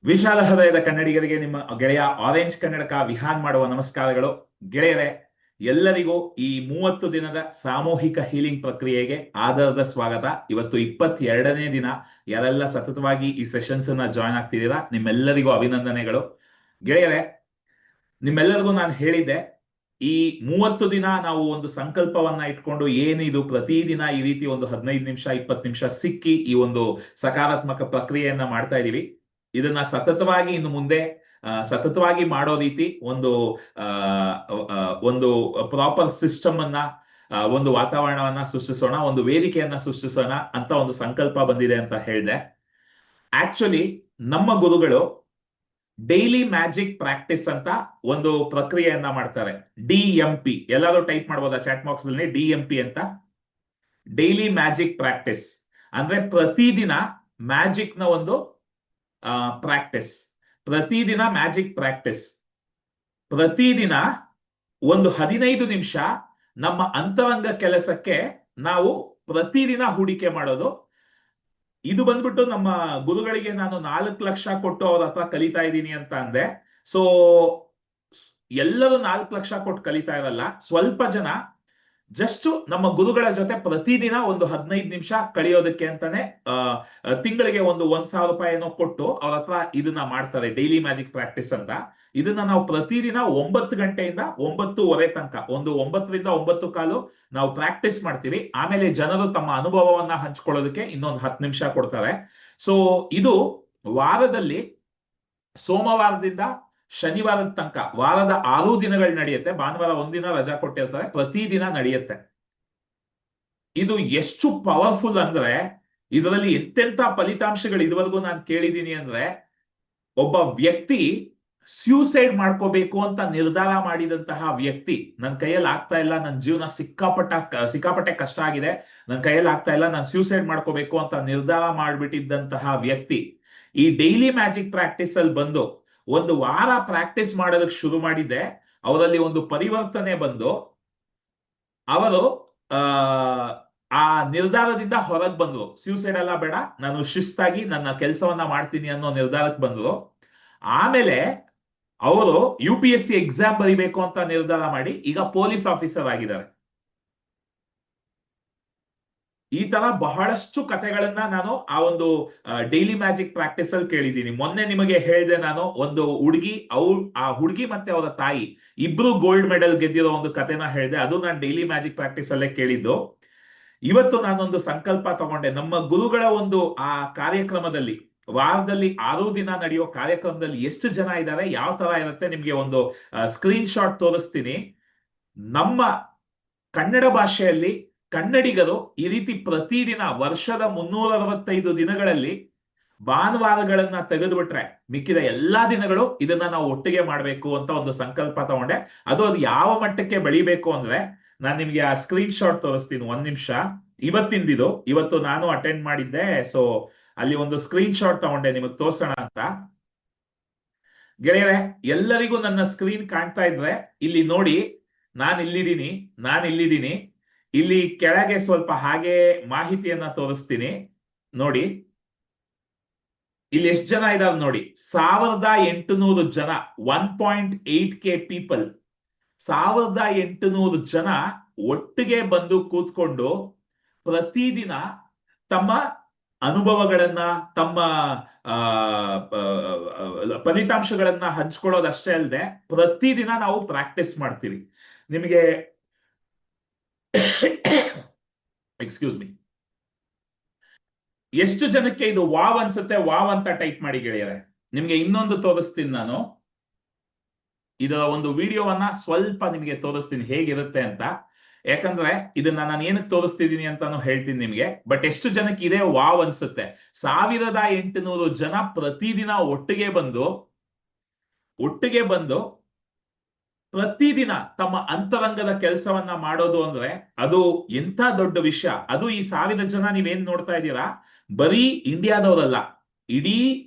ವಿಶಾಲ ಹೃದಯದ ಕನ್ನಡಿಗರಿಗೆ ನಿಮ್ಮ ಗೆಳೆಯ ಆರೆಂಜ್ ಕನ್ನಡಕ ವಿಹಾನ್ ಮಾಡುವ ನಮಸ್ಕಾರಗಳು. ಗೆಳೆಯರೆ, ಎಲ್ಲರಿಗೂ ಈ 30 ದಿನದ ಸಾಮೂಹಿಕ ಹೀಲಿಂಗ್ ಪ್ರಕ್ರಿಯೆಗೆ ಆಧಾರದ ಸ್ವಾಗತ. ಇವತ್ತು 22ನೇ ದಿನ. ಯಾರೆಲ್ಲ ಸತತವಾಗಿ ಈ ಸೆಷನ್ಸ್ ಅನ್ನ ಜಾಯ್ನ್ ಆಗ್ತಿದ್ದೀರಾ, ನಿಮ್ಮೆಲ್ಲರಿಗೂ ಅಭಿನಂದನೆಗಳು. ಗೆಳೆಯರೆ, ನಿಮ್ಮೆಲ್ಲರಿಗೂ ನಾನು ಹೇಳಿದ್ದೆ, ಈ 30 ದಿನ ನಾವು ಒಂದು ಸಂಕಲ್ಪವನ್ನ ಇಟ್ಕೊಂಡು ಏನಿದು ಪ್ರತಿದಿನ ಈ ರೀತಿ ಒಂದು 15 ನಿಮಿಷ 20 ನಿಮಿಷ ಸಿಕ್ಕಿ ಈ ಒಂದು ಸಕಾರಾತ್ಮಕ ಪ್ರಕ್ರಿಯೆಯನ್ನ ಮಾಡ್ತಾ ಇದೀವಿ. ಇದನ್ನ ಸತತವಾಗಿ ಇನ್ನು ಮುಂದೆ ಸತತವಾಗಿ ಮಾಡೋ ರೀತಿ ಒಂದು ಒಂದು ಪ್ರಾಪರ್ ಸಿಸ್ಟಮ್ ಅನ್ನ, ಒಂದು ವಾತಾವರಣವನ್ನ ಸೃಷ್ಟಿಸೋಣ, ಒಂದು ವೇದಿಕೆಯನ್ನ ಸೃಷ್ಟಿಸೋಣ ಅಂತ ಒಂದು ಸಂಕಲ್ಪ ಬಂದಿದೆ ಅಂತ ಹೇಳಿದೆ. ಆಕ್ಚುಲಿ ನಮ್ಮ ಗುರುಗಳು ಡೈಲಿ ಮ್ಯಾಜಿಕ್ ಪ್ರಾಕ್ಟೀಸ್ ಅಂತ ಒಂದು ಪ್ರಕ್ರಿಯೆಯನ್ನ ಮಾಡ್ತಾರೆ. DMP ಎಲ್ಲಾದ್ರೂ ಟೈಪ್ ಮಾಡಬಹುದಾ ಚಾಟ್ ಬಾಕ್ಸ್ ಅಲ್ಲಿ? DMP ಅಂತ, ಡೈಲಿ ಮ್ಯಾಜಿಕ್ ಪ್ರಾಕ್ಟೀಸ್ ಅಂದ್ರೆ ಪ್ರತಿದಿನ ಮ್ಯಾಜಿಕ್ ನ ಒಂದು ಪ್ರಾಕ್ಟೀಸ್. ಪ್ರತಿದಿನ ಮ್ಯಾಜಿಕ್ ಪ್ರಾಕ್ಟೀಸ್, ಪ್ರತಿದಿನ ಒಂದು 15 ನಿಮಿಷ ನಮ್ಮ ಅಂತರಂಗ ಕೆಲಸಕ್ಕೆ ನಾವು ಪ್ರತಿದಿನ ಹೂಡಿಕೆ ಮಾಡೋದು. ಇದು ಬಂದ್ಬಿಟ್ಟು ನಮ್ಮ ಗುರುಗಳಿಗೆ ನಾನು 4 ಲಕ್ಷ ಕೊಟ್ಟು ಅವ್ರ ಹತ್ರ ಕಲಿತಾ ಇದ್ದೀನಿ ಅಂತ ಅಂದೆ. ಸೊ ಎಲ್ಲರೂ 4 ಲಕ್ಷ ಕೊಟ್ಟು ಕಲಿತಾ ಇರಲ್ಲ. ಸ್ವಲ್ಪ ಜನ ಜಸ್ಟ್ ನಮ್ಮ ಗುರುಗಳ ಜೊತೆ ಪ್ರತಿದಿನ ಒಂದು 15 ನಿಮಿಷ ಕಳಿಯೋದಕ್ಕೆ ಅಂತಾನೆ ತಿಂಗಳಿಗೆ ಒಂದು 1,000 ರೂಪಾಯಿ ಏನೋ ಕೊಟ್ಟು ಅವ್ರ ಹತ್ರ ಇದನ್ನ ಮಾಡ್ತಾರೆ, ಡೈಲಿ ಮ್ಯಾಜಿಕ್ ಪ್ರಾಕ್ಟೀಸ್ ಅಂತ. ಇದನ್ನ ನಾವು ಪ್ರತಿದಿನ 9 ಗಂಟೆಯಿಂದ 9:30 ತನಕ, ಒಂದು 9ರಿಂದ 9:15 ನಾವು ಪ್ರಾಕ್ಟೀಸ್ ಮಾಡ್ತೀವಿ. ಆಮೇಲೆ ಜನರು ತಮ್ಮ ಅನುಭವವನ್ನ ಹಂಚ್ಕೊಳ್ಳೋದಕ್ಕೆ ಇನ್ನೊಂದು 10 ನಿಮಿಷ ಕೊಡ್ತಾರೆ. ಸೊ ಇದು ವಾರದಲ್ಲಿ ಸೋಮವಾರದಿಂದ ಶನಿವಾರದ ತನಕ ವಾರದ 6 ದಿನಗಳು ನಡೆಯುತ್ತೆ. ಭಾನುವಾರ ಒಂದಿನ ರಜಾ ಕೊಟ್ಟಿರ್ತಾರೆ, ಪ್ರತಿದಿನ ನಡೆಯುತ್ತೆ. ಇದು ಎಷ್ಟು ಪವರ್ಫುಲ್ ಅಂದ್ರೆ, ಇದರಲ್ಲಿ ಎಂತೆಂತ ಫಲಿತಾಂಶಗಳು ಇದುವರೆಗೂ ನಾನು ಕೇಳಿದ್ದೀನಿ ಅಂದ್ರೆ, ಒಬ್ಬ ವ್ಯಕ್ತಿ ಸ್ಯೂಸೈಡ್ ಮಾಡ್ಕೋಬೇಕು ಅಂತ ನಿರ್ಧಾರ ಮಾಡಿದಂತಹ ವ್ಯಕ್ತಿ, ನನ್ನ ಕೈಯಲ್ಲಿ ಆಗ್ತಾ ಇಲ್ಲ, ನನ್ನ ಜೀವನ ಸಿಕ್ಕಾಪಟ್ಟೆ ಕಷ್ಟ ಆಗಿದೆ, ನನ್ನ ಕೈಯಲ್ಲಿ ಆಗ್ತಾ ಇಲ್ಲ, ನಾನು ಸ್ಯೂಸೈಡ್ ಮಾಡ್ಕೋಬೇಕು ಅಂತ ನಿರ್ಧಾರ ಮಾಡ್ಬಿಟ್ಟಿದ್ದಂತಹ ವ್ಯಕ್ತಿ ಈ ಡೈಲಿ ಮ್ಯಾಜಿಕ್ ಪ್ರಾಕ್ಟೀಸ್ ಅಲ್ಲಿ ಬಂದು ಒಂದು ವಾರ ಪ್ರಾಕ್ಟೀಸ್ ಮಾಡೋದಕ್ಕೆ ಶುರು ಮಾಡಿದ್ದೆ. ಅವರಲ್ಲಿ ಒಂದು ಪರಿವರ್ತನೆ ಬಂದು ಅವರು ಆ ನಿರ್ಧಾರದಿಂದ ಹೊರಗೆ ಬಂದ್ರು. ಸ್ಯೂಸೈಡ್ ಎಲ್ಲ ಬೇಡ, ನಾನು ಶಿಸ್ತಾಗಿ ನನ್ನ ಕೆಲಸವನ್ನ ಮಾಡ್ತೀನಿ ಅನ್ನೋ ನಿರ್ಧಾರಕ್ಕೆ ಬಂದ್ರು. ಆಮೇಲೆ ಅವರು UPSC ಎಕ್ಸಾಮ್ ಬರಿಬೇಕು ಅಂತ ನಿರ್ಧಾರ ಮಾಡಿ ಈಗ ಪೊಲೀಸ್ ಆಫೀಸರ್ ಆಗಿದ್ದಾರೆ. ಈ ತರ ಬಹಳಷ್ಟು ಕಥೆಗಳನ್ನ ನಾನು ಆ ಒಂದು ಡೈಲಿ ಮ್ಯಾಜಿಕ್ ಪ್ರಾಕ್ಟೀಸ್ ಅಲ್ಲಿ ಕೇಳಿದ್ದೀನಿ. ಮೊನ್ನೆ ನಿಮಗೆ ಹೇಳಿದೆ, ನಾನು ಒಂದು ಹುಡುಗಿ, ಆ ಹುಡುಗಿ ಮತ್ತೆ ಅವರ ತಾಯಿ ಇಬ್ರು ಗೋಲ್ಡ್ ಮೆಡಲ್ ಗೆದ್ದಿರೋ ಒಂದು ಕಥೆನ ಹೇಳಿದೆ. ಅದು ನಾನು ಡೈಲಿ ಮ್ಯಾಜಿಕ್ ಪ್ರಾಕ್ಟೀಸ್ ಅಲ್ಲೇ ಕೇಳಿದ್ದು. ಇವತ್ತು ನಾನೊಂದು ಸಂಕಲ್ಪ ತಗೊಂಡೆ. ನಮ್ಮ ಗುರುಗಳ ಒಂದು ಆ ಕಾರ್ಯಕ್ರಮದಲ್ಲಿ, ವಾರದಲ್ಲಿ 6 ದಿನ ನಡೆಯೋ ಕಾರ್ಯಕ್ರಮದಲ್ಲಿ ಎಷ್ಟು ಜನ ಇದ್ದಾರೆ, ಯಾವ ತರ ಇರುತ್ತೆ, ನಿಮ್ಗೆ ಒಂದು ಸ್ಕ್ರೀನ್ ಶಾಟ್ ತೋರಿಸ್ತೀನಿ. ನಮ್ಮ ಕನ್ನಡ ಭಾಷೆಯಲ್ಲಿ ಕನ್ನಡಿಗರು ಈ ರೀತಿ ಪ್ರತಿದಿನ ವರ್ಷದ 365 ದಿನಗಳಲ್ಲಿ ಭಾನುವಾರಗಳನ್ನ ತೆಗೆದುಬಿಟ್ರೆ ಮಿಕ್ಕಿದ ಎಲ್ಲಾ ದಿನಗಳು ಇದನ್ನ ನಾವು ಒಟ್ಟಿಗೆ ಮಾಡ್ಬೇಕು ಅಂತ ಒಂದು ಸಂಕಲ್ಪ ತಗೊಂಡೆ. ಅದು ಯಾವ ಮಟ್ಟಕ್ಕೆ ಬೆಳಿಬೇಕು ಅಂದ್ರೆ, ನಾನು ನಿಮ್ಗೆ ಆ ಸ್ಕ್ರೀನ್ ಶಾಟ್ ತೋರಿಸ್ತೀನಿ, 1 ನಿಮಿಷ. ಇವತ್ತಿಂದಿದು, ಇವತ್ತು ನಾನು ಅಟೆಂಡ್ ಮಾಡಿದ್ದೆ. ಸೊ ಅಲ್ಲಿ ಒಂದು ಸ್ಕ್ರೀನ್ ಶಾಟ್ ತಗೊಂಡೆ ನಿಮಗೆ ತೋರ್ಸೋಣ ಅಂತ. ಗೆಳೆಯರೆ, ಎಲ್ಲರಿಗೂ ನನ್ನ ಸ್ಕ್ರೀನ್ ಕಾಣ್ತಾ ಇದ್ರೆ ಇಲ್ಲಿ ನೋಡಿ, ನಾನು ಇಲ್ಲಿದ್ದೀನಿ. ಇಲ್ಲಿ ಕೆಳಗೆ ಸ್ವಲ್ಪ ಹಾಗೆ ಮಾಹಿತಿಯನ್ನ ತೋರಿಸ್ತೀನಿ ನೋಡಿ. ಇಲ್ಲಿ ಎಷ್ಟು ಜನ ಇದಾರೆ ನೋಡಿ, 1800 ಜನ, 1.8K ಪೀಪಲ್, 1800 ಜನ ಒಟ್ಟಿಗೆ ಬಂದು ಕೂತ್ಕೊಂಡು ಪ್ರತಿದಿನ ತಮ್ಮ ಅನುಭವಗಳನ್ನ, ತಮ್ಮ ಫಲಿತಾಂಶಗಳನ್ನ ಹಂಚ್ಕೊಳ್ಳೋದಷ್ಟೇ ಅಲ್ಲದೆ ಪ್ರತಿದಿನ ನಾವು ಪ್ರಾಕ್ಟೀಸ್ ಮಾಡ್ತೀವಿ. ನಿಮಗೆ ಎಕ್ಸ್ಕ್ಯೂಸ್ ಮಿ, ಎಷ್ಟು ಜನಕ್ಕೆ ಇದು ವಾವ್ ಅನ್ಸುತ್ತೆ? ವಾವ್ ಅಂತ ಟೈಪ್ ಮಾಡಿ ಗೆಳೆಯರೆ. ನಿಮ್ಗೆ ಇನ್ನೊಂದು ತೋರಿಸ್ತೀನಿ ನಾನು, ಇದರ ಒಂದು ವಿಡಿಯೋವನ್ನ ಸ್ವಲ್ಪ ನಿಮ್ಗೆ ತೋರಿಸ್ತೀನಿ ಹೇಗಿರುತ್ತೆ ಅಂತ. ಯಾಕಂದ್ರೆ ಇದನ್ನ ನಾನು ಏನಕ್ಕೆ ತೋರಿಸ್ತಿದ್ದೀನಿ ಅಂತಾನು ಹೇಳ್ತೀನಿ ನಿಮ್ಗೆ. ಬಟ್ ಎಷ್ಟು ಜನಕ್ಕೆ ಇದೇ ವಾವ್ ಅನ್ಸುತ್ತೆ? 1800 ಜನ ಪ್ರತಿದಿನ ಒಟ್ಟಿಗೆ ಬಂದು ಪ್ರತಿದಿನ ತಮ್ಮ ಅಂತರಂಗದ ಕೆಲಸವನ್ನ ಮಾಡೋದು ಅಂದ್ರೆ ಅದು ಎಂತ ದೊಡ್ಡ ವಿಷಯ. ಅದು ಈ 1000 ಜನ ನೀವೇನ್ ನೋಡ್ತಾ ಇದ್ದೀರಾ, ಬರೀ ಇಂಡಿಯಾದವರಲ್ಲ, ಇಡೀ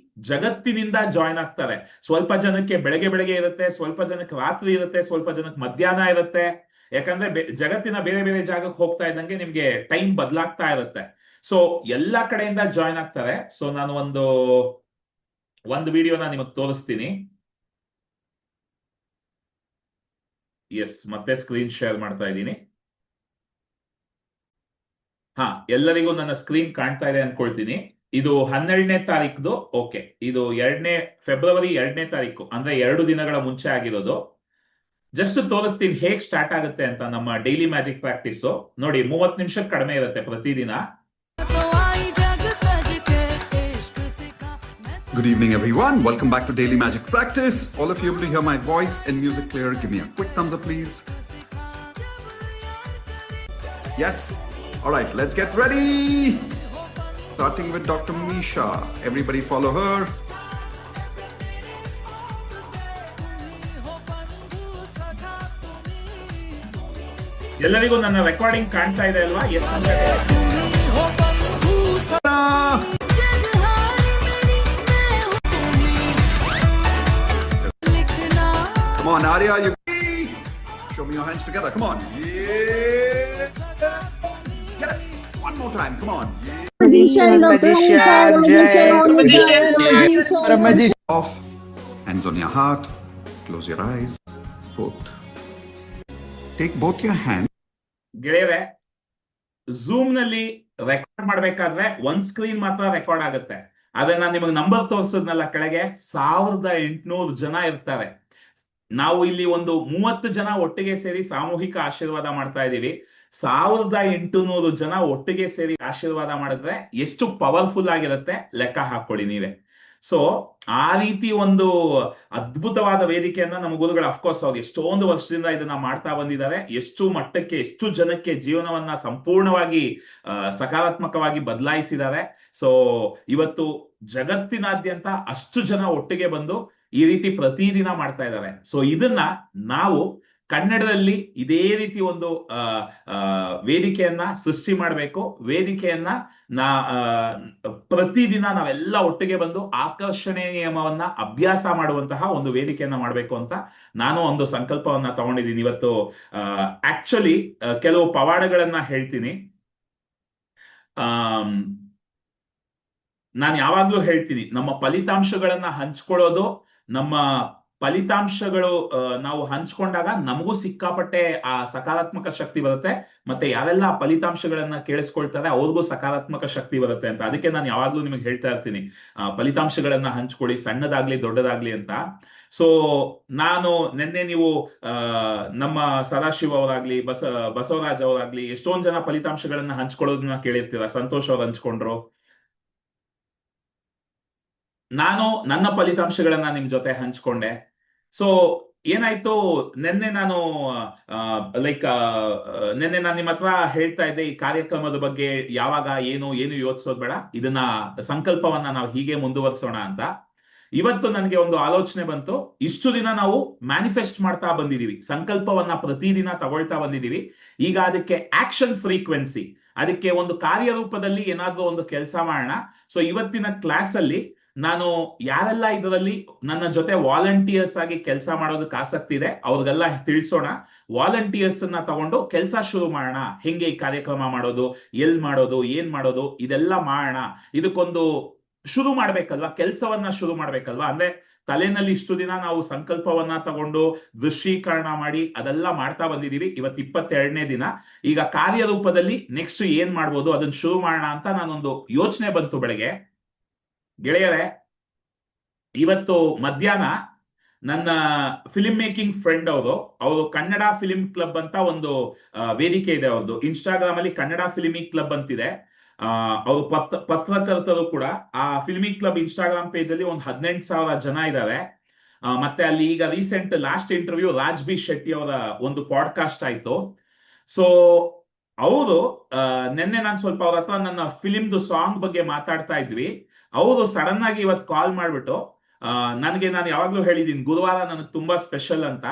ಜಗತ್ತಿನಿಂದ ಜಾಯ್ನ್ ಆಗ್ತಾರೆ. ಸ್ವಲ್ಪ ಜನಕ್ಕೆ ಬೆಳಗ್ಗೆ ಇರುತ್ತೆ, ಸ್ವಲ್ಪ ಜನಕ್ಕೆ ರಾತ್ರಿ ಇರುತ್ತೆ, ಸ್ವಲ್ಪ ಜನಕ್ಕೆ ಮಧ್ಯಾಹ್ನ ಇರುತ್ತೆ. ಯಾಕಂದ್ರೆ ಜಗತ್ತಿನ ಬೇರೆ ಬೇರೆ ಜಾಗಕ್ಕೆ ಹೋಗ್ತಾ ಇದ್ದಂಗೆ ನಿಮ್ಗೆ ಟೈಮ್ ಬದಲಾಗ್ತಾ ಇರುತ್ತೆ. ಸೊ ಎಲ್ಲಾ ಕಡೆಯಿಂದ ಜಾಯ್ನ್ ಆಗ್ತಾರೆ. ಸೊ ನಾನು ಒಂದು ಒಂದು ವಿಡಿಯೋನ ನಿಮಗೆ ತೋರಿಸ್ತೀನಿ. ಎಸ್, ಮತ್ತೆ ಸ್ಕ್ರೀನ್ ಶೇರ್ ಮಾಡ್ತಾ ಇದ್ದೀನಿ. ಎಲ್ಲರಿಗೂ ನನ್ನ ಸ್ಕ್ರೀನ್ ಕಾಣ್ತಾ ಇದೆ ಅನ್ಕೊಳ್ತೀನಿ. ಇದು 12ನೇ ತಾರೀಕು. ಓಕೆ, ಇದು ಫೆಬ್ರವರಿ 2ನೇ ತಾರೀಕು, ಅಂದ್ರೆ 2 ದಿನಗಳ ಮುಂಚೆ ಆಗಿರೋದು. ಜಸ್ಟ್ ತೋರಿಸ್ತೀನಿ ಹೇಗ್ ಸ್ಟಾರ್ಟ್ ಆಗುತ್ತೆ ಅಂತ ನಮ್ಮ ಡೈಲಿ ಮ್ಯಾಜಿಕ್ ಪ್ರಾಕ್ಟೀಸ್. ನೋಡಿ, 30 ನಿಮಿಷಕ್ಕೆ ಕಡಿಮೆ ಇರುತ್ತೆ ಪ್ರತಿದಿನ. Good evening, everyone. Welcome back to Daily Magic Practice. All of you able to hear my voice and music clear? Give me a quick thumbs up, please. Yes. All right, let's get ready. Starting with Dr. Misha. Everybody follow her. ಎಲ್ಲರಿಗೂ ನನ್ನ recording ಕಾಣ್ತಾ ಇದೆ ಅಲ್ವಾ? S. Come on, Arya, you show me your hands together. Come on. Yes. Yes. One more time. Come on. Off. Hands on your heart. Close your eyes. Both. Take both your hands. ಗೆಳೆಯರೆ, zoom ನಲ್ಲಿ record ಮಾಡ್ಬೇಕಾದ್ರೆ ಒಂದ್ screen ಮಾತ್ರ record ಆಗುತ್ತೆ. ಆದ್ರೆ ನಾನು ನಿಮಗೆ number ತೋರಿಸಿದ್ನಲ್ಲ ಕೆಳಗೆ, 1800 ಜನ ಇರ್ತಾರೆ. ನಾವು ಇಲ್ಲಿ ಒಂದು 30 ಜನ ಒಟ್ಟಿಗೆ ಸೇರಿ ಸಾಮೂಹಿಕ ಆಶೀರ್ವಾದ ಮಾಡ್ತಾ ಇದೀವಿ. 1800 ಜನ ಒಟ್ಟಿಗೆ ಸೇರಿ ಆಶೀರ್ವಾದ ಮಾಡಿದ್ರೆ ಎಷ್ಟು ಪವರ್ಫುಲ್ ಆಗಿರುತ್ತೆ ಲೆಕ್ಕ ಹಾಕೊಳ್ಳಿ ನೀವೇ. ಸೊ ಆ ರೀತಿ ಒಂದು ಅದ್ಭುತವಾದ ವೇದಿಕೆಯನ್ನ ನಮ್ಮ ಗುರುಗಳು, ಅಫ್ಕೋರ್ಸ್ ಅವ್ರು ಎಷ್ಟೊಂದು ವರ್ಷದಿಂದ ಇದನ್ನ ಮಾಡ್ತಾ ಬಂದಿದ್ದಾರೆ. ಎಷ್ಟು ಮಟ್ಟಕ್ಕೆ, ಎಷ್ಟು ಜನಕ್ಕೆ ಜೀವನವನ್ನ ಸಂಪೂರ್ಣವಾಗಿ ಸಕಾರಾತ್ಮಕವಾಗಿ ಬದಲಾಯಿಸಿದ್ದಾರೆ. ಸೊ ಇವತ್ತು ಜಗತ್ತಿನಾದ್ಯಂತ ಅಷ್ಟು ಜನ ಒಟ್ಟಿಗೆ ಬಂದು ಈ ರೀತಿ ಪ್ರತಿದಿನ ಮಾಡ್ತಾ ಇದ್ದಾರೆ. ಸೊ ಇದನ್ನ ನಾವು ಕನ್ನಡದಲ್ಲಿ ಇದೇ ರೀತಿ ಒಂದು ವೇದಿಕೆಯನ್ನ ಸೃಷ್ಟಿ ಮಾಡಬೇಕು. ವೇದಿಕೆಯನ್ನ ಪ್ರತಿದಿನ ನಾವೆಲ್ಲ ಒಟ್ಟಿಗೆ ಬಂದು ಆಕರ್ಷಣೆ ನಿಯಮವನ್ನ ಅಭ್ಯಾಸ ಮಾಡುವಂತಹ ಒಂದು ವೇದಿಕೆಯನ್ನ ಮಾಡಬೇಕು ಅಂತ ನಾನು ಒಂದು ಸಂಕಲ್ಪವನ್ನ ತಗೊಂಡಿದ್ದೀನಿ. ಇವತ್ತು ಆಕ್ಚುಲಿ ಕೆಲವು ಪವಾಡಗಳನ್ನ ಹೇಳ್ತೀನಿ. ನಾನು ಯಾವಾಗ್ಲೂ ಹೇಳ್ತೀನಿ, ನಮ್ಮ ಫಲಿತಾಂಶಗಳನ್ನ ಹಂಚ್ಕೊಳ್ಳೋದು, ನಮ್ಮ ಫಲಿತಾಂಶಗಳು ನಾವು ಹಂಚ್ಕೊಂಡಾಗ ನಮಗೂ ಸಿಕ್ಕಾಪಟ್ಟೆ ಆ ಸಕಾರಾತ್ಮಕ ಶಕ್ತಿ ಬರುತ್ತೆ. ಮತ್ತೆ ಯಾರೆಲ್ಲ ಆ ಫಲಿತಾಂಶಗಳನ್ನ ಕೇಳಿಸ್ಕೊಳ್ತಾರೆ ಅವ್ರಿಗೂ ಸಕಾರಾತ್ಮಕ ಶಕ್ತಿ ಬರುತ್ತೆ ಅಂತ. ಅದಕ್ಕೆ ನಾನು ಯಾವಾಗ್ಲೂ ನಿಮಗೆ ಹೇಳ್ತಾ ಇರ್ತೀನಿ, ಫಲಿತಾಂಶಗಳನ್ನ ಹಂಚ್ಕೊಳ್ಳಿ, ಸಣ್ಣದಾಗ್ಲಿ ದೊಡ್ಡದಾಗ್ಲಿ ಅಂತ. ಸೊ ನಾನು ನಿನ್ನೆ ನೀವು ನಮ್ಮ ಸದಾಶಿವ ಅವರಾಗ್ಲಿ, ಬಸವರಾಜ್ ಅವರಾಗ್ಲಿ ಎಷ್ಟೊಂದ್ ಜನ ಫಲಿತಾಂಶಗಳನ್ನ ಹಂಚ್ಕೊಳ್ಳೋದನ್ನ ಕೇಳಿರ್ತೀರ. ಸಂತೋಷ್ ಅವ್ರು ಹಂಚ್ಕೊಂಡ್ರು. ನಾನು ನನ್ನ ಫಲಿತಾಂಶಗಳನ್ನ ನಿಮ್ ಜೊತೆ ಹಂಚ್ಕೊಂಡೆ. ಸೊ ಏನಾಯ್ತು, ನಿನ್ನೆ ನಾನು ನಿಮ್ಮ ಹತ್ರ ಹೇಳ್ತಾ ಇದ್ದೆ ಈ ಕಾರ್ಯಕ್ರಮದ ಬಗ್ಗೆ, ಯಾವಾಗ ಏನು ಯೋಚಿಸೋದ್ ಬೇಡ, ಇದನ್ನ ಸಂಕಲ್ಪವನ್ನ ನಾವು ಹೀಗೆ ಮುಂದುವರಿಸೋಣ ಅಂತ. ಇವತ್ತು ನನಗೆ ಒಂದು ಆಲೋಚನೆ ಬಂತು. ಇಷ್ಟು ದಿನ ನಾವು ಮ್ಯಾನಿಫೆಸ್ಟ್ ಮಾಡ್ತಾ ಬಂದಿದೀವಿ, ಸಂಕಲ್ಪವನ್ನ ಪ್ರತಿದಿನ ತಗೊಳ್ತಾ ಬಂದಿದೀವಿ. ಈಗ ಅದಕ್ಕೆ ಆಕ್ಷನ್ ಫ್ರೀಕ್ವೆನ್ಸಿ, ಅದಕ್ಕೆ ಒಂದು ಕಾರ್ಯರೂಪದಲ್ಲಿ ಏನಾದ್ರೂ ಒಂದು ಕೆಲಸ ಮಾಡೋಣ. ಸೊ ಇವತ್ತಿನ ಕ್ಲಾಸ್ ಅಲ್ಲಿ ನಾನು ಯಾರೆಲ್ಲ ಇದರಲ್ಲಿ ನನ್ನ ಜೊತೆ ವಾಲಂಟಿಯರ್ಸ್ ಆಗಿ ಕೆಲಸ ಮಾಡೋದಕ್ಕೆ ಆಸಕ್ತಿ ಇದೆ ಅವ್ರಿಗೆಲ್ಲ ತಿಳಿಸೋಣ. ವಾಲಂಟಿಯರ್ಸ್ ಅನ್ನ ತಗೊಂಡು ಕೆಲಸ ಶುರು ಮಾಡೋಣ. ಹೆಂಗೆ ಈ ಕಾರ್ಯಕ್ರಮ ಮಾಡೋದು, ಎಲ್ ಮಾಡೋದು, ಏನ್ ಮಾಡೋದು, ಇದೆಲ್ಲ ಮಾಡೋಣ. ಇದಕ್ಕೊಂದು ಶುರು ಮಾಡ್ಬೇಕಲ್ವಾ, ಕೆಲಸವನ್ನ ಶುರು ಮಾಡ್ಬೇಕಲ್ವಾ. ಅಂದ್ರೆ ತಲೆನಲ್ಲಿ ಇಷ್ಟು ದಿನ ನಾವು ಸಂಕಲ್ಪವನ್ನ ತಗೊಂಡು ದೃಶ್ಯೀಕರಣ ಮಾಡಿ ಅದೆಲ್ಲ ಮಾಡ್ತಾ ಬಂದಿದೀವಿ. ಇವತ್ತು 22ನೇ ದಿನ. ಈಗ ಕಾರ್ಯರೂಪದಲ್ಲಿ ನೆಕ್ಸ್ಟ್ ಏನ್ ಮಾಡ್ಬೋದು ಅದನ್ನ ಶುರು ಮಾಡೋಣ ಅಂತ ನಾನೊಂದು ಯೋಚನೆ ಬಂತು ಬೆಳಗ್ಗೆ. ಗೆಳೆಯರೆ, ಇವತ್ತು ಮಧ್ಯಾಹ್ನ ನನ್ನ ಫಿಲ್ಮ್ ಮೇಕಿಂಗ್ ಫ್ರೆಂಡ್ ಅವರು ಕನ್ನಡ ಫಿಲ್ಮ್ ಕ್ಲಬ್ ಅಂತ ಒಂದು ವೇದಿಕೆ ಇದೆ ಅವ್ರದ್ದು. ಇನ್ಸ್ಟಾಗ್ರಾಮ್ ಅಲ್ಲಿ ಕನ್ನಡ ಫಿಲ್ಮಿ ಕ್ಲಬ್ ಅಂತಿದೆ. ಅವರು ಪತ್ರಕರ್ತರು ಕೂಡ. ಆ ಫಿಲ್ಮಿ ಕ್ಲಬ್ ಇನ್ಸ್ಟಾಗ್ರಾಮ್ ಪೇಜ್ ಅಲ್ಲಿ ಒಂದು 18,000 ಜನ ಇದ್ದಾರೆ. ಮತ್ತೆ ಅಲ್ಲಿ ಈಗ recent last interview Raj B Shetty ಅವರ ಒಂದು ಪಾಡ್ಕಾಸ್ಟ್ ಆಯ್ತು. ಸೊ ಅವರು ನಿನ್ನೆ ನಾನು ಸ್ವಲ್ಪ ಅವ್ರ ಹತ್ರ ನನ್ನ ಫಿಲಿಮ್ದು ಸಾಂಗ್ ಬಗ್ಗೆ ಮಾತಾಡ್ತಾ ಇದ್ವಿ. ಅವರು ಸಡನ್ ಆಗಿ ಇವತ್ತು ಕಾಲ್ ಮಾಡ್ಬಿಟ್ಟು, ನಾನು ಯಾವಾಗ್ಲೂ ಹೇಳಿದೀನಿ ಗುರುವಾರ ನನಗೆ ತುಂಬಾ ಸ್ಪೆಷಲ್ ಅಂತ.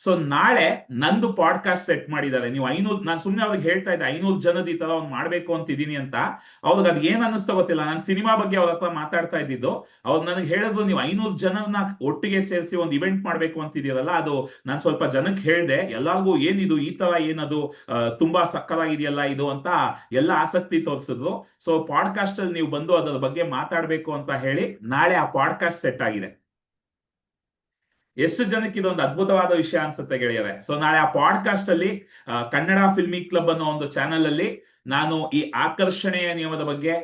ಸೊ ನಾಳೆ ನಂದು ಪಾಡ್ಕಾಸ್ಟ್ ಸೆಟ್ ಮಾಡಿದ್ದಾರೆ. ನೀವು 500, ನಾನು ಸುಮ್ನೆ ಅವ್ರಿಗೆ ಹೇಳ್ತಾ ಇದ್ದೆ 500 ಜನದ ಈ ತರ ಒಂದು ಮಾಡ್ಬೇಕು ಅಂತಿದ್ದೀನಿ ಅಂತ. ಅವ್ರಿಗೆ ಅದು ಏನ್ ಅನ್ನಿಸ್ತಾ ಗೊತ್ತಿಲ್ಲ. ನಾನು ಸಿನಿಮಾ ಬಗ್ಗೆ ಅವ್ರ ಹತ್ರ ಮಾತಾಡ್ತಾ ಇದ್ದಿದ್ದು, ಅವ್ರು ನನಗೆ ಹೇಳಿದ್ರು ನೀವು 500 ಜನರನ್ನ ಒಟ್ಟಿಗೆ ಸೇರಿಸಿ ಒಂದು ಇವೆಂಟ್ ಮಾಡ್ಬೇಕು ಅಂತಿದ್ದೀರಲ್ಲ, ಅದು ನಾನು ಸ್ವಲ್ಪ ಜನಕ್ಕೆ ಹೇಳ್ದೆ, ಎಲ್ಲಾರ್ಗು ಏನಿದು ಈ ತರ ಏನದು ತುಂಬಾ ಸಕ್ಕತ್ತಾಗಿದೆಯಲ್ಲ ಇದು ಅಂತ ಎಲ್ಲ ಆಸಕ್ತಿ ತೋರಿಸಿದ್ರು. ಸೊ ಪಾಡ್ಕಾಸ್ಟ್ ಅಲ್ಲಿ ನೀವು ಬಂದು ಅದರ ಬಗ್ಗೆ ಮಾತಾಡ್ಬೇಕು ಅಂತ ಹೇಳಿ ನಾಳೆ ಆ ಪಾಡ್ಕಾಸ್ಟ್ ಸೆಟ್ ಆಗಿದೆ. ಎಷ್ಟು ಜನಕ್ಕೆ ಇದೊಂದು ಅದ್ಭುತವಾದ ವಿಷಯ ಅನ್ಸುತ್ತೆ ಗೆಳೆಯರೆ. ಸೊ ನಾಳೆ ಆ ಪಾಡ್ಕಾಸ್ಟ್ ಅಲ್ಲಿ ಕನ್ನಡ ಫಿಲ್ಮಿ ಕ್ಲಬ್ ಅನ್ನೋ ಒಂದು ಚಾನೆಲ್ ಅಲ್ಲಿ ನಾನು ಈ ಆಕರ್ಷಣೆಯ ನಿಯಮದ ಬಗ್ಗೆ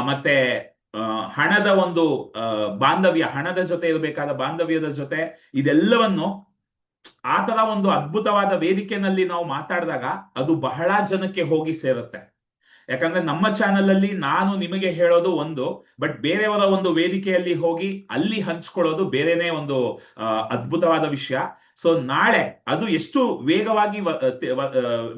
ಮತ್ತೆ ಹಣದ ಒಂದು ಬಾಂಧವ್ಯ, ಹಣದ ಜೊತೆ ಇರಬೇಕಾದ ಬಾಂಧವ್ಯದ ಜೊತೆ ಇದೆಲ್ಲವನ್ನು ಆ ತರ ಒಂದು ಅದ್ಭುತವಾದ ವೇದಿಕೆಯಲ್ಲಿ ನಾವು ಮಾತಾಡಿದಾಗ ಅದು ಬಹಳ ಜನಕ್ಕೆ ಹೋಗಿ ಸೇರುತ್ತೆ. ಯಾಕಂದ್ರೆ ನಮ್ಮ ಚಾನೆಲ್ ಅಲ್ಲಿ ನಾನು ನಿಮಗೆ ಹೇಳೋದು ಒಂದು, ಬಟ್ ಬೇರೆಯವರ ಒಂದು ವೇದಿಕೆಯಲ್ಲಿ ಹೋಗಿ ಅಲ್ಲಿ ಹಂಚ್ಕೊಳ್ಳೋದು ಬೇರೆನೆ ಒಂದು ಅದ್ಭುತವಾದ ವಿಷಯ. ಸೊ ನಾಳೆ ಅದು ಎಷ್ಟು ವೇಗವಾಗಿ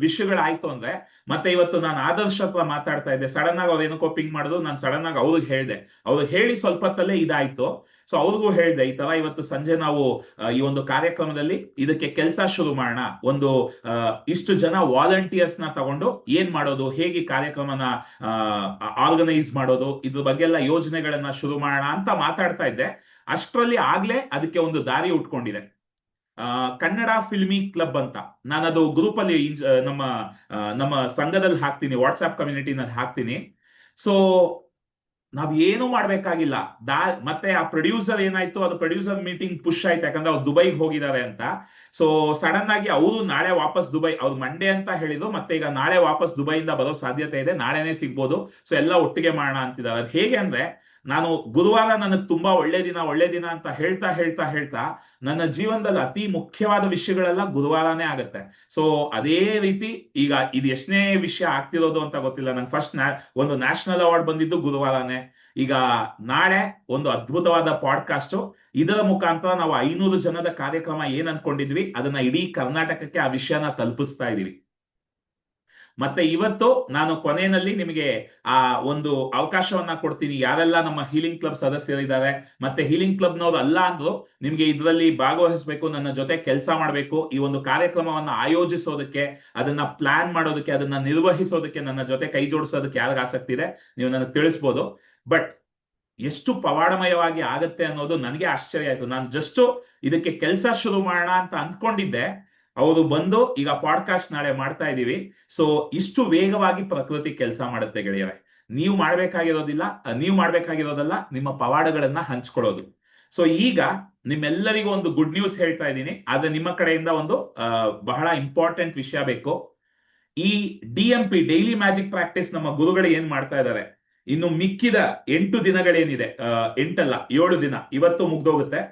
ವಿಷಯಗಳಾಯ್ತು ಅಂದ್ರೆ, ಮತ್ತೆ ಇವತ್ತು ನಾನು ಆದರ್ಶ ಹತ್ರ ಮಾತಾಡ್ತಾ ಇದ್ದೆ, ಸಡನ್ ಆಗಿ ಅವ್ರು ಏನಕ್ಕೋ ಪಿಂಗ್ ಮಾಡಿದ್ರು, ನಾನು ಸಡನ್ ಆಗಿ ಅವ್ರಿಗೆ ಹೇಳ್ದೆ, ಅವ್ರು ಹೇಳಿ ಸ್ವಲ್ಪ ಹೊತ್ತಲ್ಲೇ ಇದಾಯ್ತು. ಸೊ ಅವ್ರಿಗೂ ಹೇಳ್ದೆ ಈ ತರ ಇವತ್ತು ಸಂಜೆ ನಾವು ಈ ಒಂದು ಕಾರ್ಯಕ್ರಮದಲ್ಲಿ ಇದಕ್ಕೆ ಕೆಲಸ ಶುರು ಮಾಡೋಣ, ಒಂದು ಇಷ್ಟು ಜನ ವಾಲಂಟಿಯರ್ಸ್ ನ ತಗೊಂಡು ಏನ್ ಮಾಡೋದು, ಹೇಗೆ ಕಾರ್ಯಕ್ರಮನ ಆರ್ಗನೈಸ್ ಮಾಡೋದು, ಇದ್ರ ಬಗ್ಗೆ ಎಲ್ಲ ಯೋಜನೆಗಳನ್ನ ಶುರು ಮಾಡೋಣ ಅಂತ ಮಾತಾಡ್ತಾ ಇದ್ದೆ. ಅಷ್ಟರಲ್ಲಿ ಆಗ್ಲೇ ಅದಕ್ಕೆ ಒಂದು ದಾರಿ ಉಟ್ಕೊಂಡಿದೆ. ಕನ್ನಡ ಫಿಲ್ಮಿ ಕ್ಲಬ್ ಅಂತ ನಾನದು ಗ್ರೂಪ್ ಅಲ್ಲಿ ನಮ್ಮ ಸಂಘದಲ್ಲಿ ಹಾಕ್ತೀನಿ, ವಾಟ್ಸ್ಆಪ್ ಕಮ್ಯುನಿಟಿನಲ್ಲಿ ಹಾಕ್ತೀನಿ. ಸೊ ನಾವ್ ಏನು ಮಾಡ್ಬೇಕಾಗಿಲ್ಲ. ಮತ್ತೆ ಆ ಪ್ರೊಡ್ಯೂಸರ್ ಏನಾಯ್ತು, ಅದು ಪ್ರೊಡ್ಯೂಸರ್ ಮೀಟಿಂಗ್ ಪುಷ್ ಆಯ್ತು, ಯಾಕಂದ್ರೆ ಅವ್ರು ದುಬೈಗೆ ಹೋಗಿದ್ದಾರೆ ಅಂತ. ಸೊ ಸಡನ್ ಆಗಿ ಅವರು ನಾಳೆ ವಾಪಸ್ ದುಬೈ, ಅವ್ರು ಮಂಡೇ ಅಂತ ಹೇಳಿದ್ರು, ಮತ್ತೆ ಈಗ ನಾಳೆ ವಾಪಸ್ ದುಬೈಯಿಂದ ಬರೋ ಸಾಧ್ಯತೆ ಇದೆ, ನಾಳೆನೆ ಸಿಗ್ಬೋದು. ಸೊ ಎಲ್ಲ ಒಟ್ಟಿಗೆ ಮಾಡೋಣ ಅಂತಿದ್ದಾರೆ. ಅದು ಹೇಗೆ ಅಂದ್ರೆ, ನಾನು ಗುರುವಾರ ನನಗೆ ತುಂಬಾ ಒಳ್ಳೆ ದಿನ ಅಂತ ಹೇಳ್ತಾ ನನ್ನ ಜೀವನದಲ್ಲಿ ಅತಿ ಮುಖ್ಯವಾದ ವಿಷಯಗಳೆಲ್ಲ ಗುರುವಾರನೇ ಆಗುತ್ತೆ. ಸೊ ಅದೇ ರೀತಿ ಈಗ ಇದು ಎಷ್ಟನೇ ವಿಷಯ ಆಗ್ತಿರೋದು ಅಂತ ಗೊತ್ತಿಲ್ಲ. ನಂಗೆ ಫಸ್ಟ್ ಒಂದು ನ್ಯಾಷನಲ್ ಅವಾರ್ಡ್ ಬಂದಿದ್ದು ಗುರುವಾರನೇ. ಈಗ ನಾಳೆ ಒಂದು ಅದ್ಭುತವಾದ ಪಾಡ್ಕಾಸ್ಟ್, ಇದರ ಮುಖಾಂತರ ನಾವು 500 ಜನದ ಕಾರ್ಯಕ್ರಮ ಏನ್ ಅನ್ಕೊಂಡಿದ್ವಿ ಅದನ್ನ ಇಡೀ ಕರ್ನಾಟಕಕ್ಕೆ ಆ ವಿಷಯನ ತಲುಪಿಸ್ತಾ ಇದೀವಿ. ಮತ್ತೆ ಇವತ್ತು ನಾನು ಕೊನೆಯಲ್ಲಿ ನಿಮಗೆ ಆ ಒಂದು ಅವಕಾಶವನ್ನ ಕೊಡ್ತೀನಿ. ಯಾರೆಲ್ಲ ನಮ್ಮ ಹೀಲಿಂಗ್ ಕ್ಲಬ್ ಸದಸ್ಯರಿದ್ದಾರೆ, ಮತ್ತೆ ಹೀಲಿಂಗ್ ಕ್ಲಬ್ನವ್ರು ಅಲ್ಲ ಅಂದ್ರು ನಿಮ್ಗೆ ಇದರಲ್ಲಿ ಭಾಗವಹಿಸಬೇಕು, ನನ್ನ ಜೊತೆ ಕೆಲಸ ಮಾಡಬೇಕು, ಈ ಒಂದು ಕಾರ್ಯಕ್ರಮವನ್ನ ಆಯೋಜಿಸೋದಕ್ಕೆ, ಅದನ್ನ ಪ್ಲಾನ್ ಮಾಡೋದಕ್ಕೆ, ಅದನ್ನ ನಿರ್ವಹಿಸೋದಕ್ಕೆ, ನನ್ನ ಜೊತೆ ಕೈ ಜೋಡಿಸೋದಕ್ಕೆ ಯಾರಿಗೆ ಆಸಕ್ತಿ ಇದೆ ನೀವು ನನಗೆ ತಿಳಿಸ್ಬೋದು. ಬಟ್ ಎಷ್ಟು ಪವಾಡಮಯವಾಗಿ ಆಗತ್ತೆ ಅನ್ನೋದು ನನಗೆ ಆಶ್ಚರ್ಯ ಆಯ್ತು. ನಾನು ಜಸ್ಟ್ ಇದಕ್ಕೆ ಕೆಲಸ ಶುರು ಮಾಡೋಣ ಅಂತ ಅಂದ್ಕೊಂಡಿದ್ದೆ, ಅವರು ಬಂದು ಈಗ ಪಾಡ್ಕಾಸ್ಟ್ ನಾಳೆ ಮಾಡ್ತಾ ಇದೀವಿ. ಸೊ ಇಷ್ಟು ವೇಗವಾಗಿ ಪ್ರಕೃತಿ ಕೆಲಸ ಮಾಡುತ್ತೆ ಗೆಳೆಯರೆ. ನೀವು ಮಾಡ್ಬೇಕಾಗಿರೋದಲ್ಲ ನಿಮ್ಮ ಪವಾಡಗಳನ್ನ ಹಂಚ್ಕೊಳ್ಳೋದು. ಸೊ ಈಗ ನಿಮ್ಮೆಲ್ಲರಿಗೂ ಒಂದು ಗುಡ್ ನ್ಯೂಸ್ ಹೇಳ್ತಾ ಇದ್ದೀನಿ, ಆದ್ರೆ ನಿಮ್ಮ ಕಡೆಯಿಂದ ಒಂದು ಬಹಳ ಇಂಪಾರ್ಟೆಂಟ್ ವಿಷಯ ಬೇಕು. ಈ DMP ಡೈಲಿ ಮ್ಯಾಜಿಕ್ ಪ್ರಾಕ್ಟೀಸ್ ನಮ್ಮ ಗುರುಗಳು ಏನ್ ಮಾಡ್ತಾ ಇದ್ದಾರೆ, ಇನ್ನು ಮಿಕ್ಕಿದ 8 ದಿನಗಳೇನಿದೆ, 8 ಅಲ್ಲ 7 ದಿನ, ಇವತ್ತು ಮುಗ್ದೋಗುತ್ತೆ.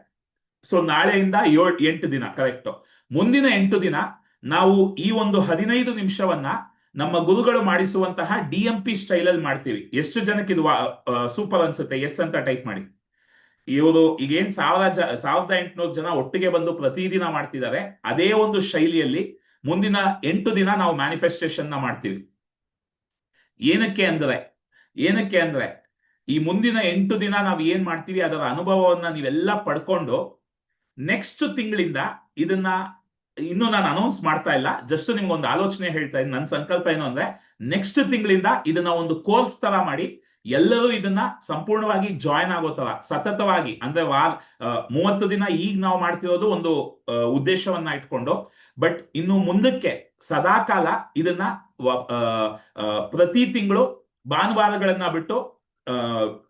ಸೊ ನಾಳೆಯಿಂದ 8 ದಿನ ಕರೆಕ್ಟ್. ಮುಂದಿನ 8 ದಿನ ನಾವು ಈ ಒಂದು 15 ನಿಮಿಷವನ್ನ ನಮ್ಮ ಗುರುಗಳು ಮಾಡಿಸುವಂತಹ DMP ಸ್ಟೈಲ್ ಅಲ್ಲಿ ಮಾಡ್ತೀವಿ. ಎಷ್ಟು ಜನಕ್ಕೆ ಇದು ಸೂಪರ್ ಅನ್ಸುತ್ತೆ? ಎಸ್ ಅಂತ ಟೈಪ್ ಮಾಡಿ. ಇವರು ಈಗೇನ್ 1800 ಜನ ಒಟ್ಟಿಗೆ ಬಂದು ಪ್ರತಿದಿನ ಮಾಡ್ತಿದ್ದಾರೆ. ಅದೇ ಒಂದು ಶೈಲಿಯಲ್ಲಿ ಮುಂದಿನ 8 ದಿನ ನಾವು ಮ್ಯಾನಿಫೆಸ್ಟೇಷನ್ ನ ಮಾಡ್ತೀವಿ. ಏನಕ್ಕೆ ಅಂದ್ರೆ ಈ ಮುಂದಿನ 8 ದಿನ ನಾವು ಏನ್ ಮಾಡ್ತೀವಿ ಅದರ ಅನುಭವವನ್ನ ನೀವೆಲ್ಲ ಪಡ್ಕೊಂಡು ನೆಕ್ಸ್ಟ್ ತಿಂಗಳಿಂದ ಇದನ್ನ ಇನ್ನು ನಾನು ಅನೌನ್ಸ್ ಮಾಡ್ತಾ ಇಲ್ಲ, ಜಸ್ಟ್ ನಿಮ್ಗೊಂದು ಆಲೋಚನೆ ಹೇಳ್ತಾ ಇದ್ದೀನಿ. ನನ್ನ ಸಂಕಲ್ಪ ಏನು ಅಂದ್ರೆ, ನೆಕ್ಸ್ಟ್ ತಿಂಗಳಿಂದ ಇದನ್ನ ಒಂದು ಕೋರ್ಸ್ ತರ ಮಾಡಿ ಎಲ್ಲರೂ ಇದನ್ನ ಸಂಪೂರ್ಣವಾಗಿ ಜಾಯಿನ್ ಆಗೋ ತರ ಸತತವಾಗಿ, ಅಂದ್ರೆ 30 ದಿನ ಈಗ ನಾವು ಮಾಡ್ತಿರೋದು ಒಂದು ಉದ್ದೇಶವನ್ನ ಇಟ್ಕೊಂಡು, ಬಟ್ ಇನ್ನು ಮುಂದಕ್ಕೆ ಸದಾಕಾಲ ಇದನ್ನ ಪ್ರತಿ ತಿಂಗಳು ಭಾನುವಾರಗಳನ್ನ ಬಿಟ್ಟು,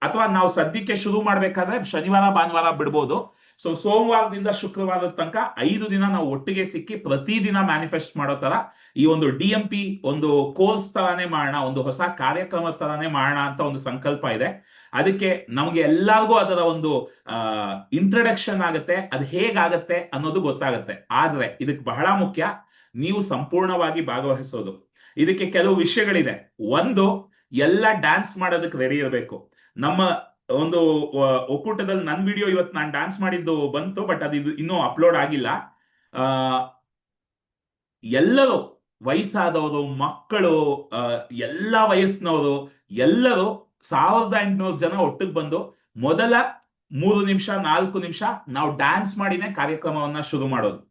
ಅಥವಾ ನಾವು ಸದ್ಯಕ್ಕೆ ಶುರು ಮಾಡ್ಬೇಕಾದ್ರೆ ಶನಿವಾರ ಭಾನುವಾರ ಬಿಡ್ಬೋದು. ಸೊ ಸೋಮವಾರದಿಂದ ಶುಕ್ರವಾರದ ತನಕ 5 ದಿನ ನಾವು ಒಟ್ಟಿಗೆ ಸಿಕ್ಕಿ ಪ್ರತಿದಿನ ಮ್ಯಾನಿಫೆಸ್ಟ್ ಮಾಡೋ ತರ ಈ ಒಂದು DMP ಒಂದು ಕೋರ್ಸ್ ತರಾನೇ ಮಾಡೋಣ, ಒಂದು ಹೊಸ ಕಾರ್ಯಕ್ರಮ ತರಾನೇ ಮಾಡೋಣ ಅಂತ ಒಂದು ಸಂಕಲ್ಪ ಇದೆ. ಅದಕ್ಕೆ ನಮಗೆ ಎಲ್ಲರಿಗೂ ಅದರ ಒಂದು ಇಂಟ್ರಡಕ್ಷನ್ ಆಗುತ್ತೆ, ಅದು ಹೇಗಾಗತ್ತೆ ಅನ್ನೋದು ಗೊತ್ತಾಗುತ್ತೆ. ಆದ್ರೆ ಇದಕ್ಕೆ ಬಹಳ ಮುಖ್ಯ ನೀವು ಸಂಪೂರ್ಣವಾಗಿ ಭಾಗವಹಿಸೋದು. ಇದಕ್ಕೆ ಕೆಲವು ವಿಷಯಗಳಿದೆ. ಒಂದು, ಎಲ್ಲ ಡ್ಯಾನ್ಸ್ ಮಾಡೋದಕ್ಕೆ ರೆಡಿ ಇರಬೇಕು. ನಮ್ಮ ಒಂದು ಒಕ್ಕೂಟದಲ್ಲಿ ನನ್ನ ವಿಡಿಯೋ ಇವತ್ತು ನಾನು ಡ್ಯಾನ್ಸ್ ಮಾಡಿದ್ದು ಬಂತು, ಬಟ್ ಅದು ಇನ್ನೂ ಅಪ್ಲೋಡ್ ಆಗಿಲ್ಲ. ಎಲ್ಲರೂ, ವಯಸ್ಸಾದವರು, ಮಕ್ಕಳು, ಎಲ್ಲ ವಯಸ್ಸಿನವರು ಎಲ್ಲರೂ 1800 ಜನ ಒಟ್ಟಿಗೆ ಬಂದು ಮೊದಲ 3 ನಿಮಿಷ 4 ನಿಮಿಷ ನಾವು ಡ್ಯಾನ್ಸ್ ಮಾಡಿನೇ ಕಾರ್ಯಕ್ರಮವನ್ನ ಶುರು ಮಾಡೋದು.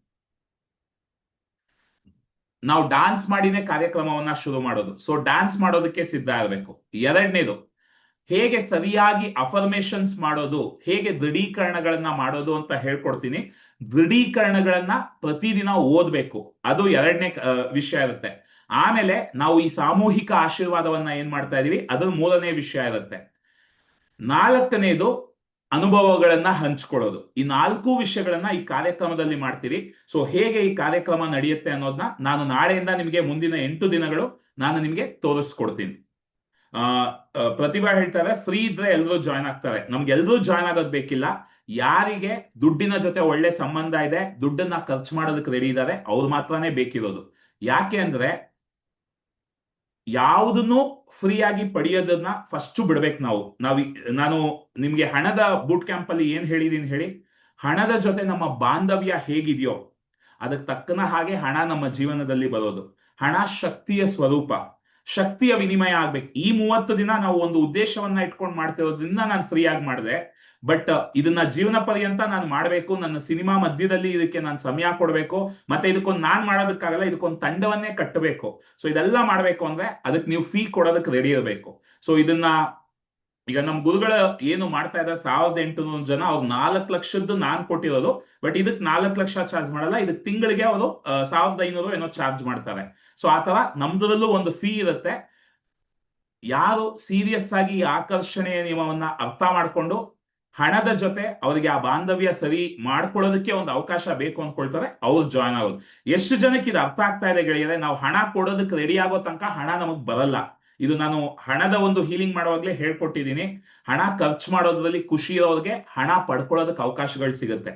ನಾವು ಡಾನ್ಸ್ ಮಾಡಿನೇ ಕಾರ್ಯಕ್ರಮವನ್ನ ಶುರು ಮಾಡೋದು. ಸೊ ಡಾನ್ಸ್ ಮಾಡೋದಕ್ಕೆ ಸಿದ್ಧ ಆಗಬೇಕು. ಎರಡನೇದು, ಹೇಗೆ ಸರಿಯಾಗಿ ಅಫರ್ಮೇಶನ್ಸ್ ಮಾಡೋದು, ಹೇಗೆ ದೃಢೀಕರಣಗಳನ್ನ ಮಾಡೋದು ಅಂತ ಹೇಳ್ಕೊಡ್ತೀನಿ. ದೃಢೀಕರಣಗಳನ್ನ ಪ್ರತಿದಿನ ಓದ್ಬೇಕು, ಅದು ಎರಡನೇ ವಿಷಯ ಇರುತ್ತೆ. ಆಮೇಲೆ ನಾವು ಈ ಸಾಮೂಹಿಕ ಆಶೀರ್ವಾದವನ್ನ ಏನ್ ಮಾಡ್ತಾ ಇದೀವಿ, ಅದು ಮೂರನೇ ವಿಷಯ ಇರುತ್ತೆ. ನಾಲ್ಕನೇದು ಅನುಭವಗಳನ್ನ ಹಂಚ್ಕೊಳ್ಳೋದು. ಈ 4 ವಿಷಯಗಳನ್ನ ಈ ಕಾರ್ಯಕ್ರಮದಲ್ಲಿ ಮಾಡ್ತೀವಿ. ಸೊ ಹೇಗೆ ಈ ಕಾರ್ಯಕ್ರಮ ನಡೆಯುತ್ತೆ ಅನ್ನೋದನ್ನ ನಾನು ನಾಳೆಯಿಂದ ನಿಮಗೆ ಮುಂದಿನ 8 ದಿನಗಳು ನಾನು ನಿಮ್ಗೆ ತೋರಿಸ್ಕೊಡ್ತೀನಿ. ಪ್ರತಿಭಾ ಹೇಳ್ತಾರೆ ಫ್ರೀ ಇದ್ರೆ ಎಲ್ಲರೂ ಜಾಯ್ನ್ ಆಗ್ತಾರೆ. ನಮ್ಗೆ ಎಲ್ಲರೂ ಜಾಯ್ನ್ ಆಗೋದ್ ಬೇಕಿಲ್ಲ. ಯಾರಿಗೆ ದುಡ್ಡಿನ ಜೊತೆ ಒಳ್ಳೆ ಸಂಬಂಧ ಇದೆ, ದುಡ್ಡನ್ನ ಖರ್ಚು ಮಾಡೋದಕ್ಕೆ ರೆಡಿ ಇದ್ದಾರೆ, ಅವ್ರು ಮಾತ್ರನೇ ಬೇಕಿರೋದು. ಯಾಕೆ ಅಂದ್ರೆ ಯಾವುದನ್ನು ಫ್ರೀ ಆಗಿ ಪಡೆಯೋದನ್ನ ಫಸ್ಟ್ ಬಿಡ್ಬೇಕು ನಾವು. ನಾನು ನಿಮ್ಗೆ ಹಣದ ಬೂಟ್ ಕ್ಯಾಂಪ್ ಅಲ್ಲಿ ಏನ್ ಹೇಳಿದೀನಿ ಹೇಳಿ, ಹಣದ ಜೊತೆ ನಮ್ಮ ಬಾಂಧವ್ಯ ಹೇಗಿದೆಯೋ ಅದಕ್ಕೆ ತಕ್ಕನ ಹಾಗೆ ಹಣ ನಮ್ಮ ಜೀವನದಲ್ಲಿ ಬರೋದು. ಹಣ ಶಕ್ತಿಯ ಸ್ವರೂಪ, ಶಕ್ತಿಯ ವಿನಿಮಯ ಆಗ್ಬೇಕು. ಈ 30 ದಿನ ನಾವು ಒಂದು ಉದ್ದೇಶವನ್ನ ಇಟ್ಕೊಂಡು ಮಾಡ್ತಿರೋದ್ರಿಂದ ನಾನು ಫ್ರೀ ಆಗಿ ಮಾಡಿದೆ. ಬಟ್ ಇದನ್ನ ಜೀವನ ಪರ್ಯಂತ ನಾನು ಮಾಡ್ಬೇಕು. ನನ್ನ ಸಿನಿಮಾ ಮಧ್ಯದಲ್ಲಿ ಇದಕ್ಕೆ ನಾನು ಸಮಯ ಕೊಡ್ಬೇಕು. ಮತ್ತೆ ಇದಕ್ಕೊಂದು ನಾನ್ ಮಾಡೋದಕ್ಕಾಗಲ್ಲ, ಇದಕ್ಕೊಂದು ತಂಡವನ್ನೇ ಕಟ್ಟಬೇಕು. ಸೊ ಇದೆಲ್ಲ ಮಾಡ್ಬೇಕು ಅಂದ್ರೆ ಅದಕ್ಕೆ ನೀವು ಫೀ ಕೊಡೋದಕ್ಕೆ ರೆಡಿ ಇರಬೇಕು. ಸೊ ಇದನ್ನ ಈಗ ನಮ್ ಗುರುಗಳ ಏನು ಮಾಡ್ತಾ ಇದ್ದಾರೆ 1800 ಜನ, ಅವ್ರು 4 ಲಕ್ಷದ್ದು ನಾನ್ ಕೊಟ್ಟಿರೋದು. ಬಟ್ ಇದಕ್ಕೆ 4 ಲಕ್ಷ ಚಾರ್ಜ್ ಮಾಡಲ್ಲ, ಇದಕ್ಕೆ ತಿಂಗಳಿಗೆ ಅವರು 1500 ಏನೋ ಚಾರ್ಜ್ ಮಾಡ್ತಾರೆ. ಸೊ ಆತರ ನಮ್ದ್ರಲ್ಲೂ ಒಂದು ಫೀ ಇರುತ್ತೆ. ಯಾರು ಸೀರಿಯಸ್ ಆಗಿ ಆಕರ್ಷಣೆಯ ನಿಯಮವನ್ನ ಅರ್ಥ ಮಾಡ್ಕೊಂಡು ಹಣದ ಜೊತೆ ಅವರಿಗೆ ಆ ಬಾಂಧವ್ಯ ಸರಿ ಮಾಡ್ಕೊಳ್ಳೋದಕ್ಕೆ ಒಂದು ಅವಕಾಶ ಬೇಕು ಅಂದ್ಕೊಳ್ತಾರೆ, ಅವ್ರು ಜಾಯ್ನ್ ಆಗೋದು. ಎಷ್ಟು ಜನಕ್ಕೆ ಇದು ಅರ್ಥ ಆಗ್ತಾ ಇದೆ ಗೆಳೆಯರೆ? ನಾವು ಹಣ ಕೊಡೋದಕ್ಕೆ ರೆಡಿ ಆಗೋ ತನಕ ಹಣ ನಮಗ್ ಬರಲ್ಲ. ಇದು ನಾನು ಹಣದ ಒಂದು ಹೀಲಿಂಗ್ ಮಾಡುವಾಗ್ಲೇ ಹೇಳ್ಕೊಟ್ಟಿದ್ದೀನಿ. ಹಣ ಖರ್ಚು ಮಾಡೋದ್ರಲ್ಲಿ ಖುಷಿ ಇರೋರಿಗೆ ಹಣ ಪಡ್ಕೊಳ್ಳೋದಕ್ಕೆ ಅವಕಾಶಗಳು ಸಿಗುತ್ತೆ.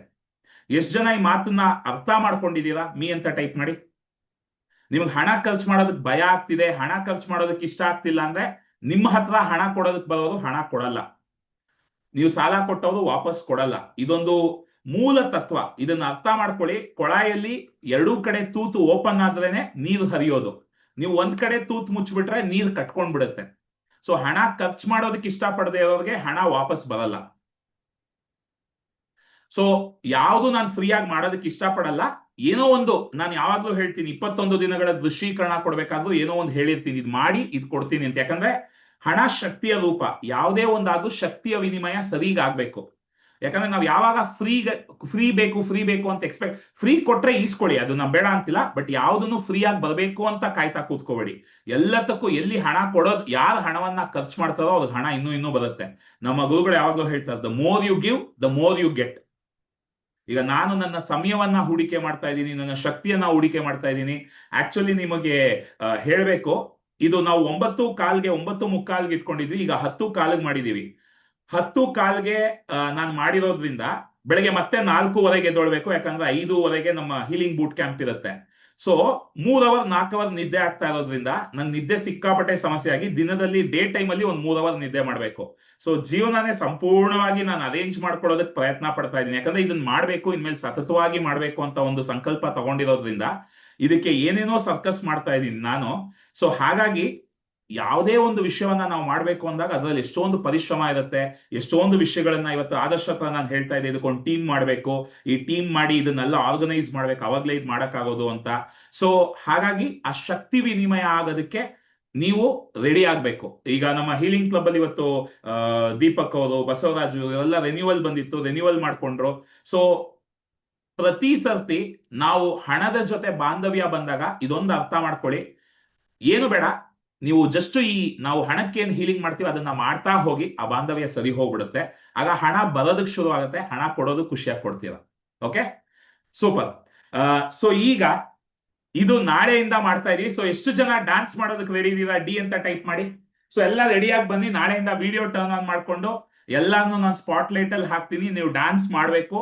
ಎಷ್ಟು ಜನ ಈ ಮಾತನ್ನ ಅರ್ಥ ಮಾಡ್ಕೊಂಡಿದೀರಾ? ಮೀ ಅಂತ ಟೈಪ್ ಮಾಡಿ. ನಿಮ್ಗೆ ಹಣ ಖರ್ಚು ಮಾಡೋದಕ್ಕೆ ಭಯ ಆಗ್ತಿದೆ, ಹಣ ಖರ್ಚು ಮಾಡೋದಕ್ಕೆ ಇಷ್ಟ ಆಗ್ತಿಲ್ಲ ಅಂದ್ರೆ ನಿಮ್ಮ ಹತ್ರ ಹಣ ಕೊಡೋದಕ್ಕೆ ಬರೋದು ಹಣ ಕೊಡಲ್ಲ. ನೀವು ಸಾಲ ಕೊಟ್ಟವರು ವಾಪಸ್ ಕೊಡಲ್ಲ. ಇದೊಂದು ಮೂಲ ತತ್ವ, ಇದನ್ನ ಅರ್ಥ ಮಾಡ್ಕೊಳ್ಳಿ. ಕೊಳಾಯಲ್ಲಿ 2 ಕಡೆ ತೂತು ಓಪನ್ ಆದ್ರೇನೆ ನೀರು ಹರಿಯೋದು. ನೀವು ಒಂದ್ ಕಡೆ ತೂತು ಮುಚ್ಚಿಬಿಟ್ರೆ ನೀರು ಕಟ್ಕೊಂಡ್ ಬಿಡುತ್ತೆ. ಸೊ ಹಣ ಖರ್ಚು ಮಾಡೋದಕ್ಕೆ ಇಷ್ಟಪಡದೆ ಇರೋರಿಗೆ ಹಣ ವಾಪಸ್ ಬರಲ್ಲ. ಸೊ ಯಾವುದು ನಾನು ಫ್ರೀ ಆಗಿ ಮಾಡೋದಕ್ಕೆ ಇಷ್ಟಪಡಲ್ಲ. ಏನೋ ಒಂದು ನಾನು ಯಾವಾಗ್ಲೂ ಹೇಳ್ತೀನಿ, 21 ದಿನಗಳ ದೃಶ್ಯೀಕರಣ ಕೊಡ್ಬೇಕಾದ್ರೂ ಏನೋ ಒಂದು ಹೇಳಿರ್ತೀನಿ, ಇದು ಮಾಡಿ ಇದು ಕೊಡ್ತೀನಿ ಅಂತ. ಯಾಕಂದ್ರೆ ಹಣ ಶಕ್ತಿಯ ರೂಪ. ಯಾವುದೇ ಒಂದಾದ್ರೂ ಶಕ್ತಿಯ ವಿನಿಮಯ ಸರಿಗಾಗ್ಬೇಕು. ಯಾಕಂದ್ರೆ ನಾವು ಯಾವಾಗ ಫ್ರೀ ಬೇಕು ಅಂತ ಎಕ್ಸ್ಪೆಕ್ಟ್, ಫ್ರೀ ಕೊಟ್ರೆ ಈಸ್ಕೊಳ್ಳಿ, ಅದು ನಾವು ಬೇಡ ಅಂತಿಲ್ಲ. ಬಟ್ ಯಾವ್ದನ್ನು ಫ್ರೀ ಆಗಿ ಬರಬೇಕು ಅಂತ ಕಾಯ್ತಾ ಕೂತ್ಕೋಬೇಡಿ. ಎಲ್ಲದಕ್ಕೂ ಎಲ್ಲಿ ಹಣ ಕೊಡೋದು, ಯಾರು ಹಣವನ್ನ ಖರ್ಚು ಮಾಡ್ತಾರೋ ಅವ್ರಿಗೆ ಹಣ ಇನ್ನೂ ಬರುತ್ತೆ. ನಮ್ಮ ಗುರುಗಳು ಯಾವಾಗ್ಲೂ ಹೇಳ್ತಾರೆ, the more you give the more you get. ಈಗ ನಾನು ನನ್ನ ಸಮಯವನ್ನ ಹೂಡಿಕೆ ಮಾಡ್ತಾ ಇದ್ದೀನಿ, ನನ್ನ ಶಕ್ತಿಯನ್ನ ಹೂಡಿಕೆ ಮಾಡ್ತಾ ಇದ್ದೀನಿ. ಆಕ್ಚುಲಿ ನಿಮಗೆ ಹೇಳ್ಬೇಕು, ಇದು ನಾವು 9:15 ಇಟ್ಕೊಂಡಿದ್ವಿ, ಈಗ 10:15 ಮಾಡಿದೀವಿ. 10:15 ನಾನು ಮಾಡಿರೋದ್ರಿಂದ ಬೆಳಗ್ಗೆ ಮತ್ತೆ 4:15 ಎದ್ದೊಳ್ಬೇಕು. ಯಾಕಂದ್ರೆ 5:00 ನಮ್ಮ ಹೀಲಿಂಗ್ ಬೂಟ್ ಕ್ಯಾಂಪ್ ಇರುತ್ತೆ. ಸೊ 3 ಅವರ್ 4 ಅವರ್ ನಿದ್ದೆ ಆಗ್ತಾ ಇರೋದ್ರಿಂದ ನನ್ ನಿದ್ದೆ ಸಿಕ್ಕಾಪಟ್ಟೆ ಸಮಸ್ಯೆ ಆಗಿ ದಿನದಲ್ಲಿ ಡೇ ಟೈಮ್ ಅಲ್ಲಿ ಒಂದು 3 ಅವರ್ ನಿದ್ದೆ ಮಾಡ್ಬೇಕು. ಸೊ ಜೀವನನೇ ಸಂಪೂರ್ಣವಾಗಿ ನಾನು ಅರೇಂಜ್ ಮಾಡ್ಕೊಳ್ಳೋದಕ್ಕೆ ಪ್ರಯತ್ನ ಪಡ್ತಾ ಇದ್ದೀನಿ. ಯಾಕಂದ್ರೆ ಇದನ್ನ ಮಾಡ್ಬೇಕು, ಇನ್ಮೇಲೆ ಸತತವಾಗಿ ಮಾಡ್ಬೇಕು ಅಂತ ಒಂದು ಸಂಕಲ್ಪ ತಗೊಂಡಿರೋದ್ರಿಂದ ಇದಕ್ಕೆ ಏನೇನೋ ಸರ್ಕಸ್ ಮಾಡ್ತಾ ಇದ್ದೀನಿ ನಾನು. ಸೊ ಹಾಗಾಗಿ ಯಾವುದೇ ಒಂದು ವಿಷಯವನ್ನ ನಾವು ಮಾಡ್ಬೇಕು ಅಂದಾಗ ಅದರಲ್ಲಿ ಎಷ್ಟೊಂದು ಪರಿಶ್ರಮ ಇರುತ್ತೆ, ಎಷ್ಟೊಂದು ವಿಷಯಗಳನ್ನ ಇವತ್ತು ಆದರ್ಶ ಹತ್ರ ನಾನು ಹೇಳ್ತಾ ಇದ್ದೆ, ಇದಕ್ಕೊಂದು ಟೀಮ್ ಮಾಡ್ಬೇಕು, ಈ ಟೀಮ್ ಮಾಡಿ ಇದನ್ನೆಲ್ಲ ಆರ್ಗನೈಸ್ ಮಾಡ್ಬೇಕು, ಅವಾಗ್ಲೇ ಇದು ಮಾಡಕ್ಕಾಗೋದು ಅಂತ. ಸೊ ಹಾಗಾಗಿ ಆ ಶಕ್ತಿ ವಿನಿಮಯ ಆಗೋದಕ್ಕೆ ನೀವು ರೆಡಿ ಆಗ್ಬೇಕು. ಈಗ ನಮ್ಮ ಹೀಲಿಂಗ್ ಕ್ಲಬ್ ಅಲ್ಲಿ ಇವತ್ತು ದೀಪಕ್ ಅವರು, ಬಸವರಾಜು ಇವರೆಲ್ಲ ರೆನ್ಯೂವಲ್ ಬಂದಿತ್ತು, ರೆನ್ಯೂವಲ್ ಮಾಡ್ಕೊಂಡ್ರು. ಸೊ ಪ್ರತಿ ಸರ್ತಿ ನಾವು ಹಣದ ಜೊತೆ ಬಾಂಧವ್ಯ ಬಂದಾಗ ಇದೊಂದು ಅರ್ಥ ಮಾಡ್ಕೊಳ್ಳಿ, ಏನು ಬೇಡ, ನೀವು ಜಸ್ಟ್ ನಾವು ಹಣಕ್ಕೆ ಏನ್ ಹೀಲಿಂಗ್ ಮಾಡ್ತೀವಿ ಅದನ್ನ ಮಾಡ್ತಾ ಹೋಗಿ, ಆ ಬಾಂಧವ್ಯ ಸರಿ ಹೋಗ್ಬಿಡುತ್ತೆ. ಆಗ ಹಣ ಬರೋದಕ್ಕೆ ಶುರು ಆಗುತ್ತೆ, ಹಣ ಕೊಡೋದು ಖುಷಿಯಾಗಿ ಕೊಡ್ತೀರ. Okay, super. ಸೊ ಈಗ ಇದು ನಾಳೆಯಿಂದ ಮಾಡ್ತಾ ಇದೀವಿ. ಸೊ ಎಷ್ಟು ಜನ ಡ್ಯಾನ್ಸ್ ಮಾಡೋದಕ್ಕೆ ರೆಡಿ ಇದೀರಾ? ಡಿ ಅಂತ ಟೈಪ್ ಮಾಡಿ. ಸೊ ಎಲ್ಲ ರೆಡಿಯಾಗಿ ಬನ್ನಿ. ನಾಳೆಯಿಂದ ವಿಡಿಯೋ ಟರ್ನ್ ಆನ್ ಮಾಡ್ಕೊಂಡು ಎಲ್ಲಾನು ನಾನು ಸ್ಪಾಟ್ ಲೈಟ್ ಅಲ್ಲಿ ಹಾಕ್ತೀನಿ, ನೀವು ಡ್ಯಾನ್ಸ್ ಮಾಡ್ಬೇಕು.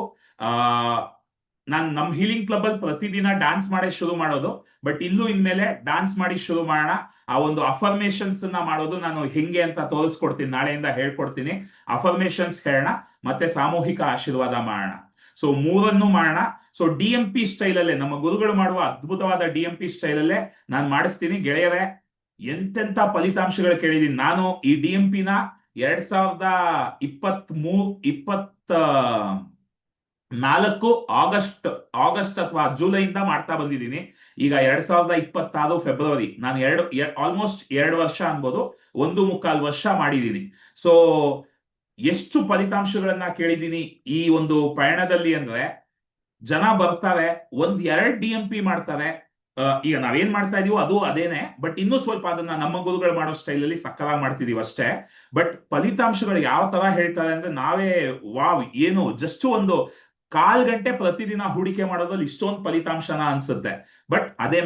ನಾನು ನಮ್ಮ ಹೀಲಿಂಗ್ ಕ್ಲಬ್ ಅಲ್ಲಿ ಪ್ರತಿದಿನ ಡ್ಯಾನ್ಸ್ ಮಾಡಿ ಶುರು ಮಾಡೋದು, ಬಟ್ ಇಲ್ಲೂ ಇನ್ಮೇಲೆ ಡ್ಯಾನ್ಸ್ ಮಾಡಿ ಶುರು ಮಾಡೋಣ. ಆ ಒಂದು ಅಫರ್ಮೇಶನ್ಸ್ ಅನ್ನ ಮಾಡೋದು ನಾನು ಹೆಂಗೆ ಅಂತ ತೋರಿಸ್ಕೊಡ್ತೀನಿ, ನಾಳೆಯಿಂದ ಹೇಳ್ಕೊಡ್ತೀನಿ. ಅಫರ್ಮೇಶನ್ಸ್ ಹೇಳೋಣ, ಮತ್ತೆ ಸಾಮೂಹಿಕ ಆಶೀರ್ವಾದ ಮಾಡೋಣ. ಸೊ 3 ಮಾಡೋಣ. ಸೊ DMP ಸ್ಟೈಲ್ ಅಲ್ಲೇ, ನಮ್ಮ ಗುರುಗಳು ಮಾಡುವ ಅದ್ಭುತವಾದ DMP ಸ್ಟೈಲ್ ಅಲ್ಲೇ ನಾನು ಮಾಡಿಸ್ತೀನಿ. ಗೆಳೆಯರೇ, ಎಂತೆಂತ ಫಲಿತಾಂಶಗಳು ಕೇಳಿದೀನಿ ನಾನು. ಈ DMP ನ 2023 4 ಆಗಸ್ಟ್ ಅಥವಾ ಜುಲೈಯಿಂದ ಮಾಡ್ತಾ ಬಂದಿದ್ದೀನಿ. ಈಗ 2026 ಫೆಬ್ರವರಿ, ನಾನು ಆಲ್ಮೋಸ್ಟ್ 2 ವರ್ಷ ಅನ್ಬೋದು, 1.25 ವರ್ಷ ಮಾಡಿದ್ದೀನಿ. ಸೊ ಎಷ್ಟು ಫಲಿತಾಂಶಗಳನ್ನ ಕೇಳಿದ್ದೀನಿ ಈ ಒಂದು ಪಯಣದಲ್ಲಿ ಅಂದ್ರೆ, ಜನ ಬರ್ತಾರೆ, 1-2 DMP ಮಾಡ್ತಾರೆ. ಈಗ ನಾವೇನ್ ಮಾಡ್ತಾ ಇದೀವೋ ಅದು ಅದೇನೆ, ಬಟ್ ಇನ್ನೂ ಸ್ವಲ್ಪ ಅದನ್ನ ನಮ್ಮ ಗುರುಗಳು ಮಾಡೋ ಸ್ಟೈಲಲ್ಲಿ ಸಕ್ಕಲಾಗಿ ಮಾಡ್ತಿದೀವಿ ಅಷ್ಟೇ. ಬಟ್ ಫಲಿತಾಂಶಗಳು ಯಾವ ತರ ಹೇಳ್ತಾರೆ ಅಂದ್ರೆ, ನಾವೇ ವಾವ್, ಏನು ಜಸ್ಟ್ ಒಂದು 1/4 ಗಂಟೆ ಪ್ರತಿದಿನ ಹೂಡಿಕೆ ಮಾಡೋದ್ರಲ್ಲಿ ಇಷ್ಟೊಂದು ಫಲಿತಾಂಶನ ಅನ್ಸುತ್ತೆ. ಬಟ್ ಅದೇ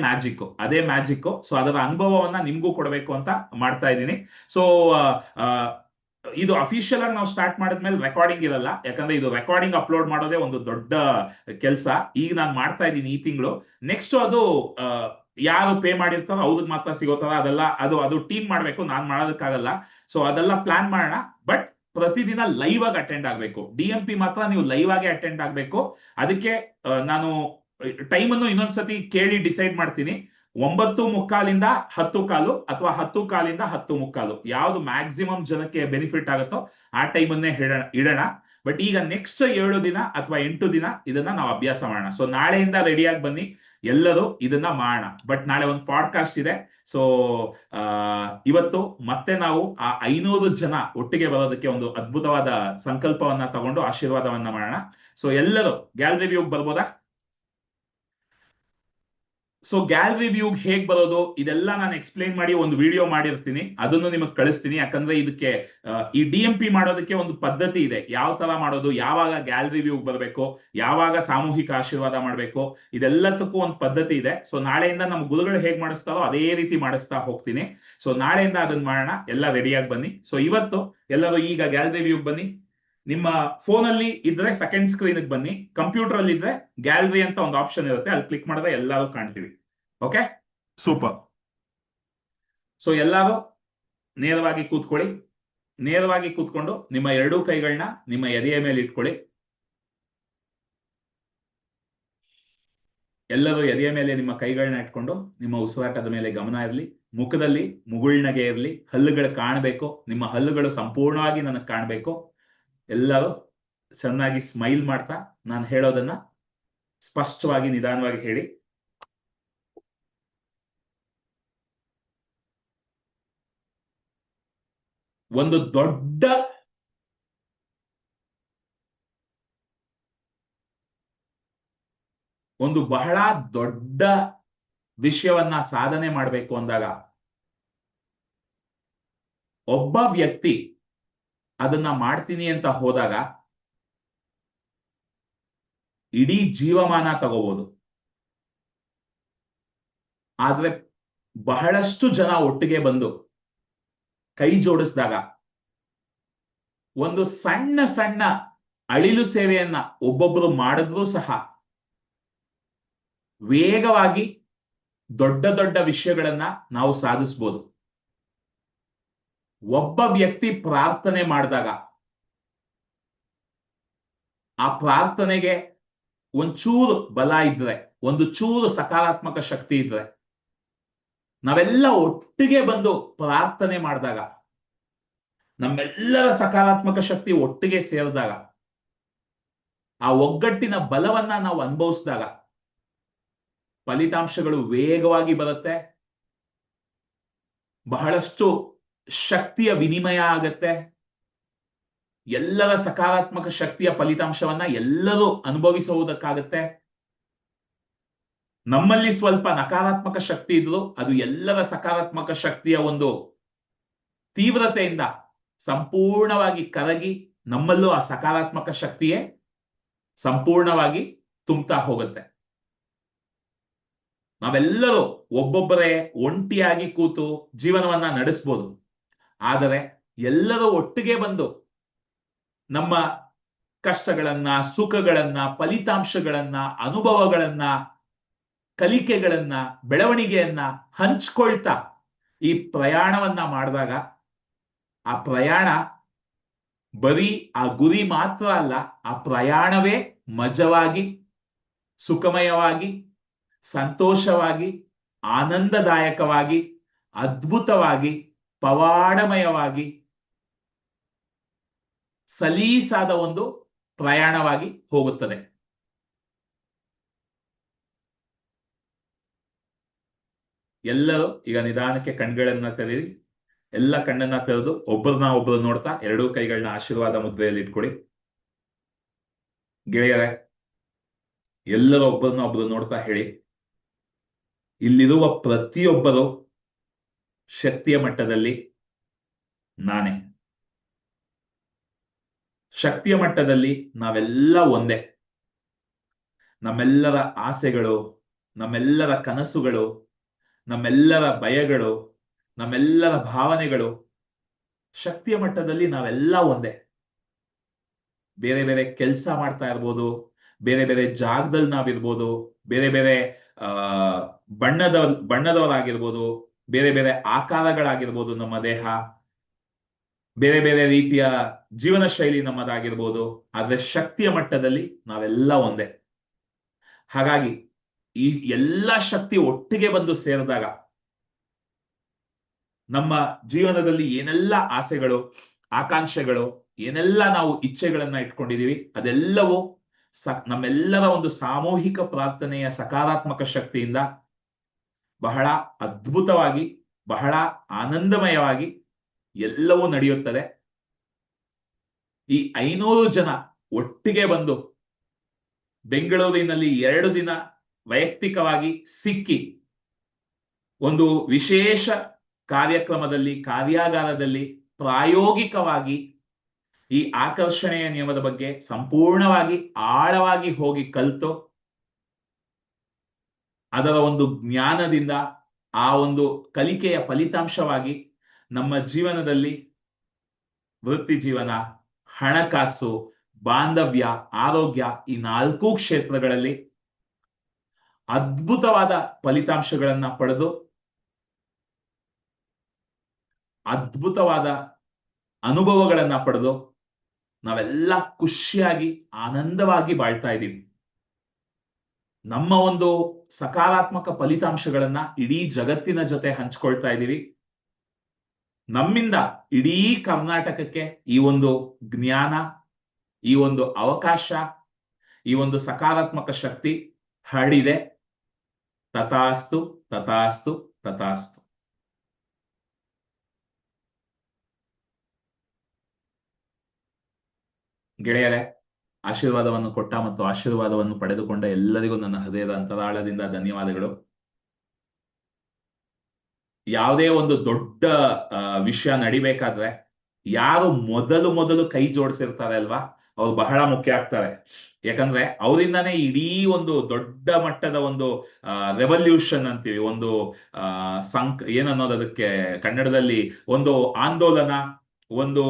ಮ್ಯಾಜಿಕ್. ಸೊ ಅದರ ಅನುಭವವನ್ನ ನಿಮ್ಗೂ ಕೊಡಬೇಕು ಅಂತ ಮಾಡ್ತಾ ಇದ್ದೀನಿ. ಸೊ ಇದು ಅಫಿಷಿಯಲ್ ಆಗಿ ನಾವು ಸ್ಟಾರ್ಟ್ ಮಾಡಿದ್ಮೇಲೆ ರೆಕಾರ್ಡಿಂಗ್ ಇರಲ್ಲ, ಯಾಕಂದ್ರೆ ಇದು ರೆಕಾರ್ಡಿಂಗ್ ಅಪ್ಲೋಡ್ ಮಾಡೋದೇ ಒಂದು ದೊಡ್ಡ ಕೆಲಸ. ಈಗ ನಾನು ಮಾಡ್ತಾ ಇದ್ದೀನಿ ಈ ತಿಂಗಳು. ನೆಕ್ಸ್ಟ್ ಅದು ಯಾರು ಪೇ ಮಾಡಿರ್ತಾರೋ ಅವ್ರಿಗೆ ಮಾತ್ರ ಸಿಗೋತರ, ಅದೆಲ್ಲ ಅದು ಟೀಮ್ ಮಾಡ್ಬೇಕು, ನಾನ್ ಮಾಡೋದಕ್ಕಾಗಲ್ಲ. ಸೊ ಅದೆಲ್ಲ ಪ್ಲಾನ್ ಮಾಡೋಣ. ಬಟ್ ಪ್ರತಿದಿನ ಲೈವ್ ಆಗಿ ಅಟೆಂಡ್ ಆಗ್ಬೇಕು. DMP ಮಾತ್ರ ನೀವು ಲೈವ್ ಆಗಿ ಅಟೆಂಡ್ ಆಗ್ಬೇಕು. ಅದಕ್ಕೆ ನಾನು ಟೈಮ್ ಅನ್ನು ಇನ್ನೊಂದ್ಸತಿ ಕೇಳಿ ಡಿಸೈಡ್ ಮಾಡ್ತೀನಿ. 9:45 10:15 ಅಥವಾ 10:15 10:15, ಯಾವ್ದು ಮ್ಯಾಕ್ಸಿಮಮ್ ಜನಕ್ಕೆ ಬೆನಿಫಿಟ್ ಆಗುತ್ತೋ ಆ ಟೈಮ್ ಅನ್ನೇ ಇಡೋಣ. ಬಟ್ ಈಗ ನೆಕ್ಸ್ಟ್ 7 ದಿನ ಅಥವಾ 8 ದಿನ ಇದನ್ನ ನಾವು ಅಭ್ಯಾಸ ಮಾಡೋಣ. ಸೊ ನಾಳೆಯಿಂದ ರೆಡಿಯಾಗಿ ಬನ್ನಿ, ಎಲ್ಲರೂ ಇದನ್ನ ಮಾಡೋಣ. ಬಟ್ ನಾಳೆ ಒಂದು ಪಾಡ್ಕಾಸ್ಟ್ ಇದೆ. ಸೊ ಇವತ್ತು ಮತ್ತೆ ನಾವು ಆ 500 ಜನ ಒಟ್ಟಿಗೆ ಬರೋದಕ್ಕೆ ಒಂದು ಅದ್ಭುತವಾದ ಸಂಕಲ್ಪವನ್ನ ತಗೊಂಡು ಆಶೀರ್ವಾದವನ್ನ ಮಾಡೋಣ. ಸೊ ಎಲ್ಲರೂ ಗ್ಯಾಲರಿ ವ್ಯೂಗ್ ಬರ್ಬೋದಾ? ಸೊ ಗ್ಯಾಲರಿ ವ್ಯೂಗ್ ಹೇಗ್ ಬರೋದು ಇದೆಲ್ಲ ನಾನು ಎಕ್ಸ್ಪ್ಲೈನ್ ಮಾಡಿ ಒಂದು ವಿಡಿಯೋ ಮಾಡಿರ್ತೀನಿ, ಅದನ್ನು ನಿಮಗೆ ಕಳಿಸ್ತೀನಿ. ಯಾಕಂದ್ರೆ ಇದಕ್ಕೆ ಈ DMP ಮಾಡೋದಕ್ಕೆ ಒಂದು ಪದ್ಧತಿ ಇದೆ, ಯಾವ ತರ ಮಾಡೋದು, ಯಾವಾಗ ಗ್ಯಾಲರಿ ವ್ಯೂಗ್ ಬರಬೇಕು, ಯಾವಾಗ ಸಾಮೂಹಿಕ ಆಶೀರ್ವಾದ ಮಾಡಬೇಕು, ಇದೆಲ್ಲದಕ್ಕೂ ಒಂದು ಪದ್ಧತಿ ಇದೆ. ಸೊ ನಾಳೆಯಿಂದ ನಮ್ಮ ಗುರುಗಳು ಹೇಗ್ ಮಾಡಿಸ್ತಾರೋ ಅದೇ ರೀತಿ ಮಾಡಿಸ್ತಾ ಹೋಗ್ತೀನಿ. ಸೊ ನಾಳೆಯಿಂದ ಅದನ್ನ ಮಾಡೋಣ, ಎಲ್ಲ ರೆಡಿಯಾಗಿ ಬನ್ನಿ. ಸೊ ಇವತ್ತು ಎಲ್ಲರೂ ಈಗ ಗ್ಯಾಲರಿ ವ್ಯೂಗ್ ಬನ್ನಿ. ನಿಮ್ಮ ಫೋನ್ ಅಲ್ಲಿ ಇದ್ರೆ ಸೆಕೆಂಡ್ ಸ್ಕ್ರೀನ್ ಬನ್ನಿ, ಕಂಪ್ಯೂಟರ್ ಅಲ್ಲಿ ಇದ್ರೆ ಗ್ಯಾಲರಿ ಅಂತ ಒಂದು ಆಪ್ಷನ್ ಇರುತ್ತೆ, ಅಲ್ಲಿ ಕ್ಲಿಕ್ ಮಾಡಿದ್ರೆ ಎಲ್ಲರೂ ಕಾಣ್ತೀವಿ. Okay, super. ಸೊ ಎಲ್ಲರೂ ನೇರವಾಗಿ ಕೂತ್ಕೊಳ್ಳಿ. ನೇರವಾಗಿ ಕೂತ್ಕೊಂಡು ನಿಮ್ಮ 2 ಕೈಗಳನ್ನ ನಿಮ್ಮ ಎದೆಯ ಮೇಲೆ ಇಟ್ಕೊಳ್ಳಿ. ಎಲ್ಲರೂ ಎದೆಯ ಮೇಲೆ ನಿಮ್ಮ ಕೈಗಳನ್ನ ಇಟ್ಕೊಂಡು ನಿಮ್ಮ ಉಸಿರಾಟದ ಮೇಲೆ ಗಮನ ಇರಲಿ. ಮುಖದಲ್ಲಿ ಮುಗುಳ್ನಗೆ ಇರಲಿ, ಹಲ್ಲುಗಳು ಕಾಣಬೇಕು, ನಿಮ್ಮ ಹಲ್ಲುಗಳು ಸಂಪೂರ್ಣವಾಗಿ ನನಗೆ ಕಾಣಬೇಕು. ಎಲ್ಲರೂ ಚೆನ್ನಾಗಿ ಸ್ಮೈಲ್ ಮಾಡ್ತಾ ನಾನು ಹೇಳೋದನ್ನ ಸ್ಪಷ್ಟವಾಗಿ ನಿಧಾನವಾಗಿ ಹೇಳಿ. ಒಂದು ಬಹಳ ದೊಡ್ಡ ವಿಷಯವನ್ನ ಸಾಧನೆ ಮಾಡಬೇಕು ಅಂದಾಗ ಒಬ್ಬ ವ್ಯಕ್ತಿ ಅದನ್ನ ಮಾಡ್ತೀನಿ ಅಂತ ಹೋದಾಗ ಇಡೀ ಜೀವಮಾನ ತಗೋಬಹುದು. ಆದ್ರೆ ಬಹಳಷ್ಟು ಜನ ಒಟ್ಟಿಗೆ ಬಂದು ಕೈ ಜೋಡಿಸಿದಾಗ, ಒಂದು ಸಣ್ಣ ಸಣ್ಣ ಅಳಿಲು ಸೇವೆಯನ್ನ ಒಬ್ಬೊಬ್ಬರು ಮಾಡಿದ್ರೂ ಸಹ ವೇಗವಾಗಿ ದೊಡ್ಡ ದೊಡ್ಡ ವಿಷಯಗಳನ್ನ ನಾವು ಸಾಧಿಸಬಹುದು. ಒಬ್ಬ ವ್ಯಕ್ತಿ ಪ್ರಾರ್ಥನೆ ಮಾಡಿದಾಗ ಆ ಪ್ರಾರ್ಥನೆಗೆ ಒಂಚೂರು ಬಲ ಇದ್ರೆ, ಒಂದು ಚೂರು ಸಕಾರಾತ್ಮಕ ಶಕ್ತಿ ಇದ್ರೆ, ನಾವೆಲ್ಲ ಒಟ್ಟಿಗೆ ಬಂದು ಪ್ರಾರ್ಥನೆ ಮಾಡಿದಾಗ, ನಮ್ಮೆಲ್ಲರ ಸಕಾರಾತ್ಮಕ ಶಕ್ತಿ ಒಟ್ಟಿಗೆ ಸೇರಿದಾಗ, ಆ ಒಗ್ಗಟ್ಟಿನ ಬಲವನ್ನ ನಾವು ಅನುಭವಿಸಿದಾಗ ಫಲಿತಾಂಶಗಳು ವೇಗವಾಗಿ ಬರುತ್ತೆ. ಬಹಳಷ್ಟು ಶಕ್ತಿಯ ವಿನಿಮಯ ಆಗತ್ತೆ. ಎಲ್ಲರ ಸಕಾರಾತ್ಮಕ ಶಕ್ತಿಯ ಫಲಿತಾಂಶವನ್ನ ಎಲ್ಲರೂ ಅನುಭವಿಸುವುದಕ್ಕಾಗತ್ತೆ. ನಮ್ಮಲ್ಲಿ ಸ್ವಲ್ಪ ನಕಾರಾತ್ಮಕ ಶಕ್ತಿ ಇದ್ರು ಅದು ಎಲ್ಲರ ಸಕಾರಾತ್ಮಕ ಶಕ್ತಿಯ ಒಂದು ತೀವ್ರತೆಯಿಂದ ಸಂಪೂರ್ಣವಾಗಿ ಕರಗಿ ನಮ್ಮಲ್ಲೂ ಆ ಸಕಾರಾತ್ಮಕ ಶಕ್ತಿಯೇ ಸಂಪೂರ್ಣವಾಗಿ ತುಂಬ್ತಾ ಹೋಗುತ್ತೆ. ನಾವೆಲ್ಲರೂ ಒಬ್ಬೊಬ್ಬರೇ ಒಂಟಿಯಾಗಿ ಕೂತು ಜೀವನವನ್ನ ನಡೆಸ್ಬೋದು. ಆದರೆ ಎಲ್ಲರೂ ಒಟ್ಟಿಗೆ ಬಂದು ನಮ್ಮ ಕಷ್ಟಗಳನ್ನ, ಸುಖಗಳನ್ನ, ಫಲಿತಾಂಶಗಳನ್ನ, ಅನುಭವಗಳನ್ನ, ಕಲಿಕೆಗಳನ್ನ, ಬೆಳವಣಿಗೆಯನ್ನ ಹಂಚ್ಕೊಳ್ತಾ ಈ ಪ್ರಯಾಣವನ್ನ ಮಾಡಿದಾಗ ಆ ಪ್ರಯಾಣ ಬರೀ ಆ ಗುರಿ ಮಾತ್ರ ಅಲ್ಲ, ಆ ಪ್ರಯಾಣವೇ ಮಜವಾಗಿ, ಸುಖಮಯವಾಗಿ, ಸಂತೋಷವಾಗಿ, ಆನಂದದಾಯಕವಾಗಿ, ಅದ್ಭುತವಾಗಿ, ಪವಾಡಮಯವಾಗಿ, ಸಲೀಸಾದ ಒಂದು ಪ್ರಯಾಣವಾಗಿ ಹೋಗುತ್ತದೆ. ಎಲ್ಲರೂ ಈಗ ನಿಧಾನಕ್ಕೆ ಕಣ್ಗಳನ್ನ ತೆರೀರಿ. ಎಲ್ಲ ಕಣ್ಣನ್ನ ತೆರೆದು ಒಬ್ಬರು ನೋಡ್ತಾ ಎರಡೂ ಕೈಗಳನ್ನ ಆಶೀರ್ವಾದ ಮುದ್ರೆಯಲ್ಲಿ ಇಟ್ಕೊಡಿ. ಗೆಳೆಯರೇ, ಎಲ್ಲರೂ ಒಬ್ಬರು ನೋಡ್ತಾ ಹೇಳಿ, ಇಲ್ಲಿರುವ ಪ್ರತಿಯೊಬ್ಬರು ಶಕ್ತಿಯ ಮಟ್ಟದಲ್ಲಿ ನಾನೇ. ಶಕ್ತಿಯ ಮಟ್ಟದಲ್ಲಿ ನಾವೆಲ್ಲ ಒಂದೇ. ನಮ್ಮೆಲ್ಲರ ಆಸೆಗಳು, ನಮ್ಮೆಲ್ಲರ ಕನಸುಗಳು, ನಮ್ಮೆಲ್ಲರ ಭಯಗಳು, ನಮ್ಮೆಲ್ಲರ ಭಾವನೆಗಳು ಶಕ್ತಿಯ ಮಟ್ಟದಲ್ಲಿ ನಾವೆಲ್ಲ ಒಂದೇ. ಬೇರೆ ಬೇರೆ ಕೆಲಸ ಮಾಡ್ತಾ ಇರ್ಬೋದು, ಬೇರೆ ಬೇರೆ ಜಾಗದಲ್ಲಿ ನಾವಿರ್ಬೋದು, ಬೇರೆ ಬೇರೆ ಬಣ್ಣದವರಾಗಿರ್ಬೋದು, ಬೇರೆ ಬೇರೆ ಆಕಾರಗಳಾಗಿರ್ಬೋದು, ನಮ್ಮ ದೇಹ ಬೇರೆ ಬೇರೆ ರೀತಿಯ ಜೀವನ ಶೈಲಿ ನಮ್ಮದಾಗಿರ್ಬೋದು, ಆದ್ರೆ ಶಕ್ತಿಯ ಮಟ್ಟದಲ್ಲಿ ನಾವೆಲ್ಲ ಒಂದೇ. ಹಾಗಾಗಿ ಈ ಎಲ್ಲ ಶಕ್ತಿ ಒಟ್ಟಿಗೆ ಬಂದು ಸೇರಿದಾಗ ನಮ್ಮ ಜೀವನದಲ್ಲಿ ಏನೆಲ್ಲ ಆಸೆಗಳು, ಆಕಾಂಕ್ಷೆಗಳು, ಏನೆಲ್ಲ ನಾವು ಇಚ್ಛೆಗಳನ್ನ ಇಟ್ಕೊಂಡಿದೀವಿ ಅದೆಲ್ಲವೂ ನಮ್ಮೆಲ್ಲರ ಒಂದು ಸಾಮೂಹಿಕ ಪ್ರಾರ್ಥನೆಯ ಸಕಾರಾತ್ಮಕ ಶಕ್ತಿಯಿಂದ ಬಹಳ ಅದ್ಭುತವಾಗಿ, ಬಹಳ ಆನಂದಮಯವಾಗಿ ಎಲ್ಲವೂ ನಡೆಯುತ್ತದೆ. ಈ 500 ಜನ ಒಟ್ಟಿಗೆ ಬಂದು ಬೆಂಗಳೂರಿನಲ್ಲಿ 2 ದಿನ ವೈಯಕ್ತಿಕವಾಗಿ ಸಿಕ್ಕಿ ಒಂದು ವಿಶೇಷ ಕಾರ್ಯಕ್ರಮದಲ್ಲಿ, ಕಾರ್ಯಾಗಾರದಲ್ಲಿ ಪ್ರಾಯೋಗಿಕವಾಗಿ ಈ ಆಕರ್ಷಣೆಯ ನಿಯಮದ ಬಗ್ಗೆ ಸಂಪೂರ್ಣವಾಗಿ ಆಳವಾಗಿ ಹೋಗಿ ಕಲಿತು ಅದರ ಒಂದು ಜ್ಞಾನದಿಂದ ಆ ಒಂದು ಕಲಿಕೆಯ ಫಲಿತಾಂಶವಾಗಿ ನಮ್ಮ ಜೀವನದಲ್ಲಿ ವೃತ್ತಿ ಜೀವನ, ಹಣಕಾಸು, ಬಾಂಧವ್ಯ, ಆರೋಗ್ಯ ಈ 4 ಕ್ಷೇತ್ರಗಳಲ್ಲಿ ಅದ್ಭುತವಾದ ಫಲಿತಾಂಶಗಳನ್ನ ಪಡೆದು ಅದ್ಭುತವಾದ ಅನುಭವಗಳನ್ನ ಪಡೆದು ನಾವೆಲ್ಲ ಖುಷಿಯಾಗಿ ಆನಂದವಾಗಿ ಬಾಳ್ತಾ ಇದ್ದೀವಿ. ನಮ್ಮ ಒಂದು ಸಕಾರಾತ್ಮಕ ಫಲಿತಾಂಶಗಳನ್ನ ಇಡೀ ಜಗತ್ತಿನ ಜೊತೆ ಹಂಚ್ಕೊಳ್ತಾ ಇದ್ದೀವಿ. ನಮ್ಮಿಂದ ಇಡೀ ಕರ್ನಾಟಕಕ್ಕೆ ಈ ಒಂದು ಜ್ಞಾನ, ಈ ಒಂದು ಅವಕಾಶ, ಈ ಒಂದು ಸಕಾರಾತ್ಮಕ ಶಕ್ತಿ ಹರಡಿದೆ. ತಥಾಸ್ತು, ತಥಾಸ್ತು, ತಥಾಸ್ತು. ಗೆಳೆಯರೇ, ಆಶೀರ್ವಾದವನ್ನು ಕೊಟ್ಟ ಮತ್ತು ಆಶೀರ್ವಾದವನ್ನು ಪಡೆದುಕೊಂಡ ಎಲ್ಲರಿಗೂ ನನ್ನ ಹೃದಯದ ಅಂತರಾಳದಿಂದ ಧನ್ಯವಾದಗಳು. ಯಾವುದೇ ಒಂದು ದೊಡ್ಡ ವಿಷಯ ನಡಿಬೇಕಾದ್ರೆ ಯಾರು ಮೊದಲು ಕೈ ಜೋಡಿಸಿರ್ತಾರೆ ಅಲ್ವಾ, ಅವ್ರು ಬಹಳ ಮುಖ್ಯ ಆಗ್ತಾರೆ. ಯಾಕಂದ್ರೆ ಅವರಿಂದಾನೇ ಇಡೀ ಒಂದು ದೊಡ್ಡ ಮಟ್ಟದ ಒಂದು ರೆವಲ್ಯೂಷನ್ ಅಂತೀವಿ, ಒಂದು ಏನನ್ನೋದು ಅದಕ್ಕೆ ಕನ್ನಡದಲ್ಲಿ, ಒಂದು ಆಂದೋಲನ, ಒಂದು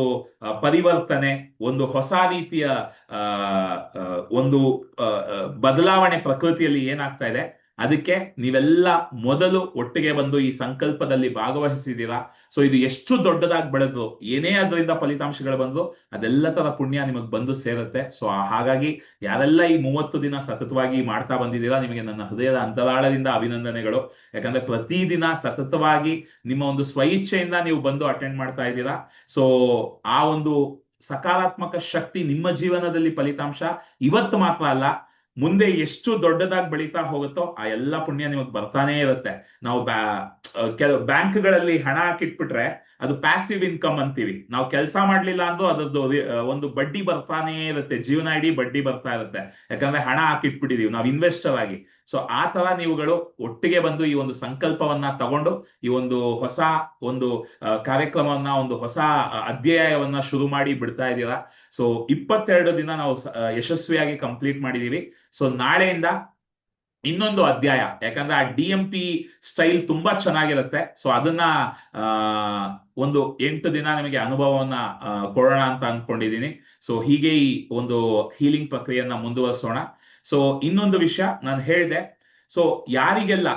ಪರಿವರ್ತನೆ, ಒಂದು ಹೊಸ ರೀತಿಯ ಒಂದು ಬದಲಾವಣೆ ಪ್ರಕೃತಿಯಲ್ಲಿ ಏನಾಗ್ತಾ ಇದೆ. ಅದಕ್ಕೆ ನೀವೆಲ್ಲ ಮೊದಲು ಒಟ್ಟಿಗೆ ಬಂದು ಈ ಸಂಕಲ್ಪದಲ್ಲಿ ಭಾಗವಹಿಸಿದ್ದೀರಾ. ಸೊ ಇದು ಎಷ್ಟು ದೊಡ್ಡದಾಗಿ ಬೆಳೆದು ಏನೇ ಅದರಿಂದ ಫಲಿತಾಂಶಗಳು ಬಂದು ಅದೆಲ್ಲ ತರ ಪುಣ್ಯ ನಿಮಗೆ ಬಂದು ಸೇರುತ್ತೆ. ಸೊ ಹಾಗಾಗಿ ಯಾರೆಲ್ಲ ಈ 30 ದಿನ ಸತತವಾಗಿ ಮಾಡ್ತಾ ಬಂದಿದ್ದೀರಾ, ನಿಮಗೆ ನನ್ನ ಹೃದಯದ ಅಂತರಾಳದಿಂದ ಅಭಿನಂದನೆಗಳು. ಯಾಕಂದ್ರೆ ಪ್ರತಿದಿನ ಸತತವಾಗಿ ನಿಮ್ಮ ಒಂದು ಸ್ವಇಚ್ಛೆಯಿಂದ ನೀವು ಬಂದು ಅಟೆಂಡ್ ಮಾಡ್ತಾ ಇದ್ದೀರಾ. ಸೊ ಆ ಒಂದು ಸಕಾರಾತ್ಮಕ ಶಕ್ತಿ ನಿಮ್ಮ ಜೀವನದಲ್ಲಿ ಫಲಿತಾಂಶ ಇವತ್ತು ಮಾತ್ರ ಅಲ್ಲ, ಮುಂದೆ ಎಷ್ಟು ದೊಡ್ಡದಾಗಿ ಬೆಳೀತಾ ಹೋಗುತ್ತೋ ಆ ಎಲ್ಲ ಪುಣ್ಯ ನಿಮಗೆ ಬರ್ತಾನೆ ಇರುತ್ತೆ. ನಾವು ಕೆಲವು ಬ್ಯಾಂಕ್ಗಳಲ್ಲಿ ಹಣ ಹಾಕಿಟ್ಬಿಟ್ರೆ ಅದು ಪ್ಯಾಸಿವ್ ಇನ್ಕಮ್ ಅಂತೀವಿ. ನಾವು ಕೆಲಸ ಮಾಡ್ಲಿಲ್ಲ ಅಂದ್ರೂ ಅದರದ್ದು ಒಂದು ಬಡ್ಡಿ ಬರ್ತಾನೆ ಇರುತ್ತೆ, ಜೀವನ ಇಡೀ ಬಡ್ಡಿ ಬರ್ತಾ ಇರುತ್ತೆ. ಯಾಕಂದ್ರೆ ಹಣ ಹಾಕಿಟ್ಬಿಟ್ಟಿದೀವಿ ನಾವು ಇನ್ವೆಸ್ಟರ್ ಆಗಿ. ಸೊ ಆ ತರ ನೀವುಗಳು ಒಟ್ಟಿಗೆ ಬಂದು ಈ ಒಂದು ಸಂಕಲ್ಪವನ್ನ ತಗೊಂಡು ಈ ಒಂದು ಹೊಸ ಒಂದು ಕಾರ್ಯಕ್ರಮವನ್ನ, ಒಂದು ಹೊಸ ಅಧ್ಯಾಯವನ್ನ ಶುರು ಮಾಡಿ ಬಿಡ್ತಾ ಇದ್ದೀರಾ. ಸೊ 22 ದಿನ ನಾವು ಯಶಸ್ವಿಯಾಗಿ ಕಂಪ್ಲೀಟ್ ಮಾಡಿದೀವಿ. ಸೊ ನಾಳೆಯಿಂದ ಇನ್ನೊಂದು ಅಧ್ಯಾಯ, ಯಾಕಂದ್ರೆ ಆ DMP ಸ್ಟೈಲ್ ತುಂಬಾ ಚೆನ್ನಾಗಿರುತ್ತೆ. ಸೊ ಅದನ್ನ ಒಂದು 8 ದಿನ ನಿಮಗೆ ಅನುಭವವನ್ನ ಕೊಡೋಣ ಅಂತ ಅಂದ್ಕೊಂಡಿದ್ದೀನಿ. ಸೊ ಹೀಗೆ ಈ ಒಂದು ಹೀಲಿಂಗ್ ಪ್ರಕ್ರಿಯೆಯನ್ನ ಮುಂದುವರಿಸೋಣ. ಸೊ ಇನ್ನೊಂದು ವಿಷಯ ನಾನು ಹೇಳಿದೆ, ಸೊ ಯಾರಿಗೆಲ್ಲ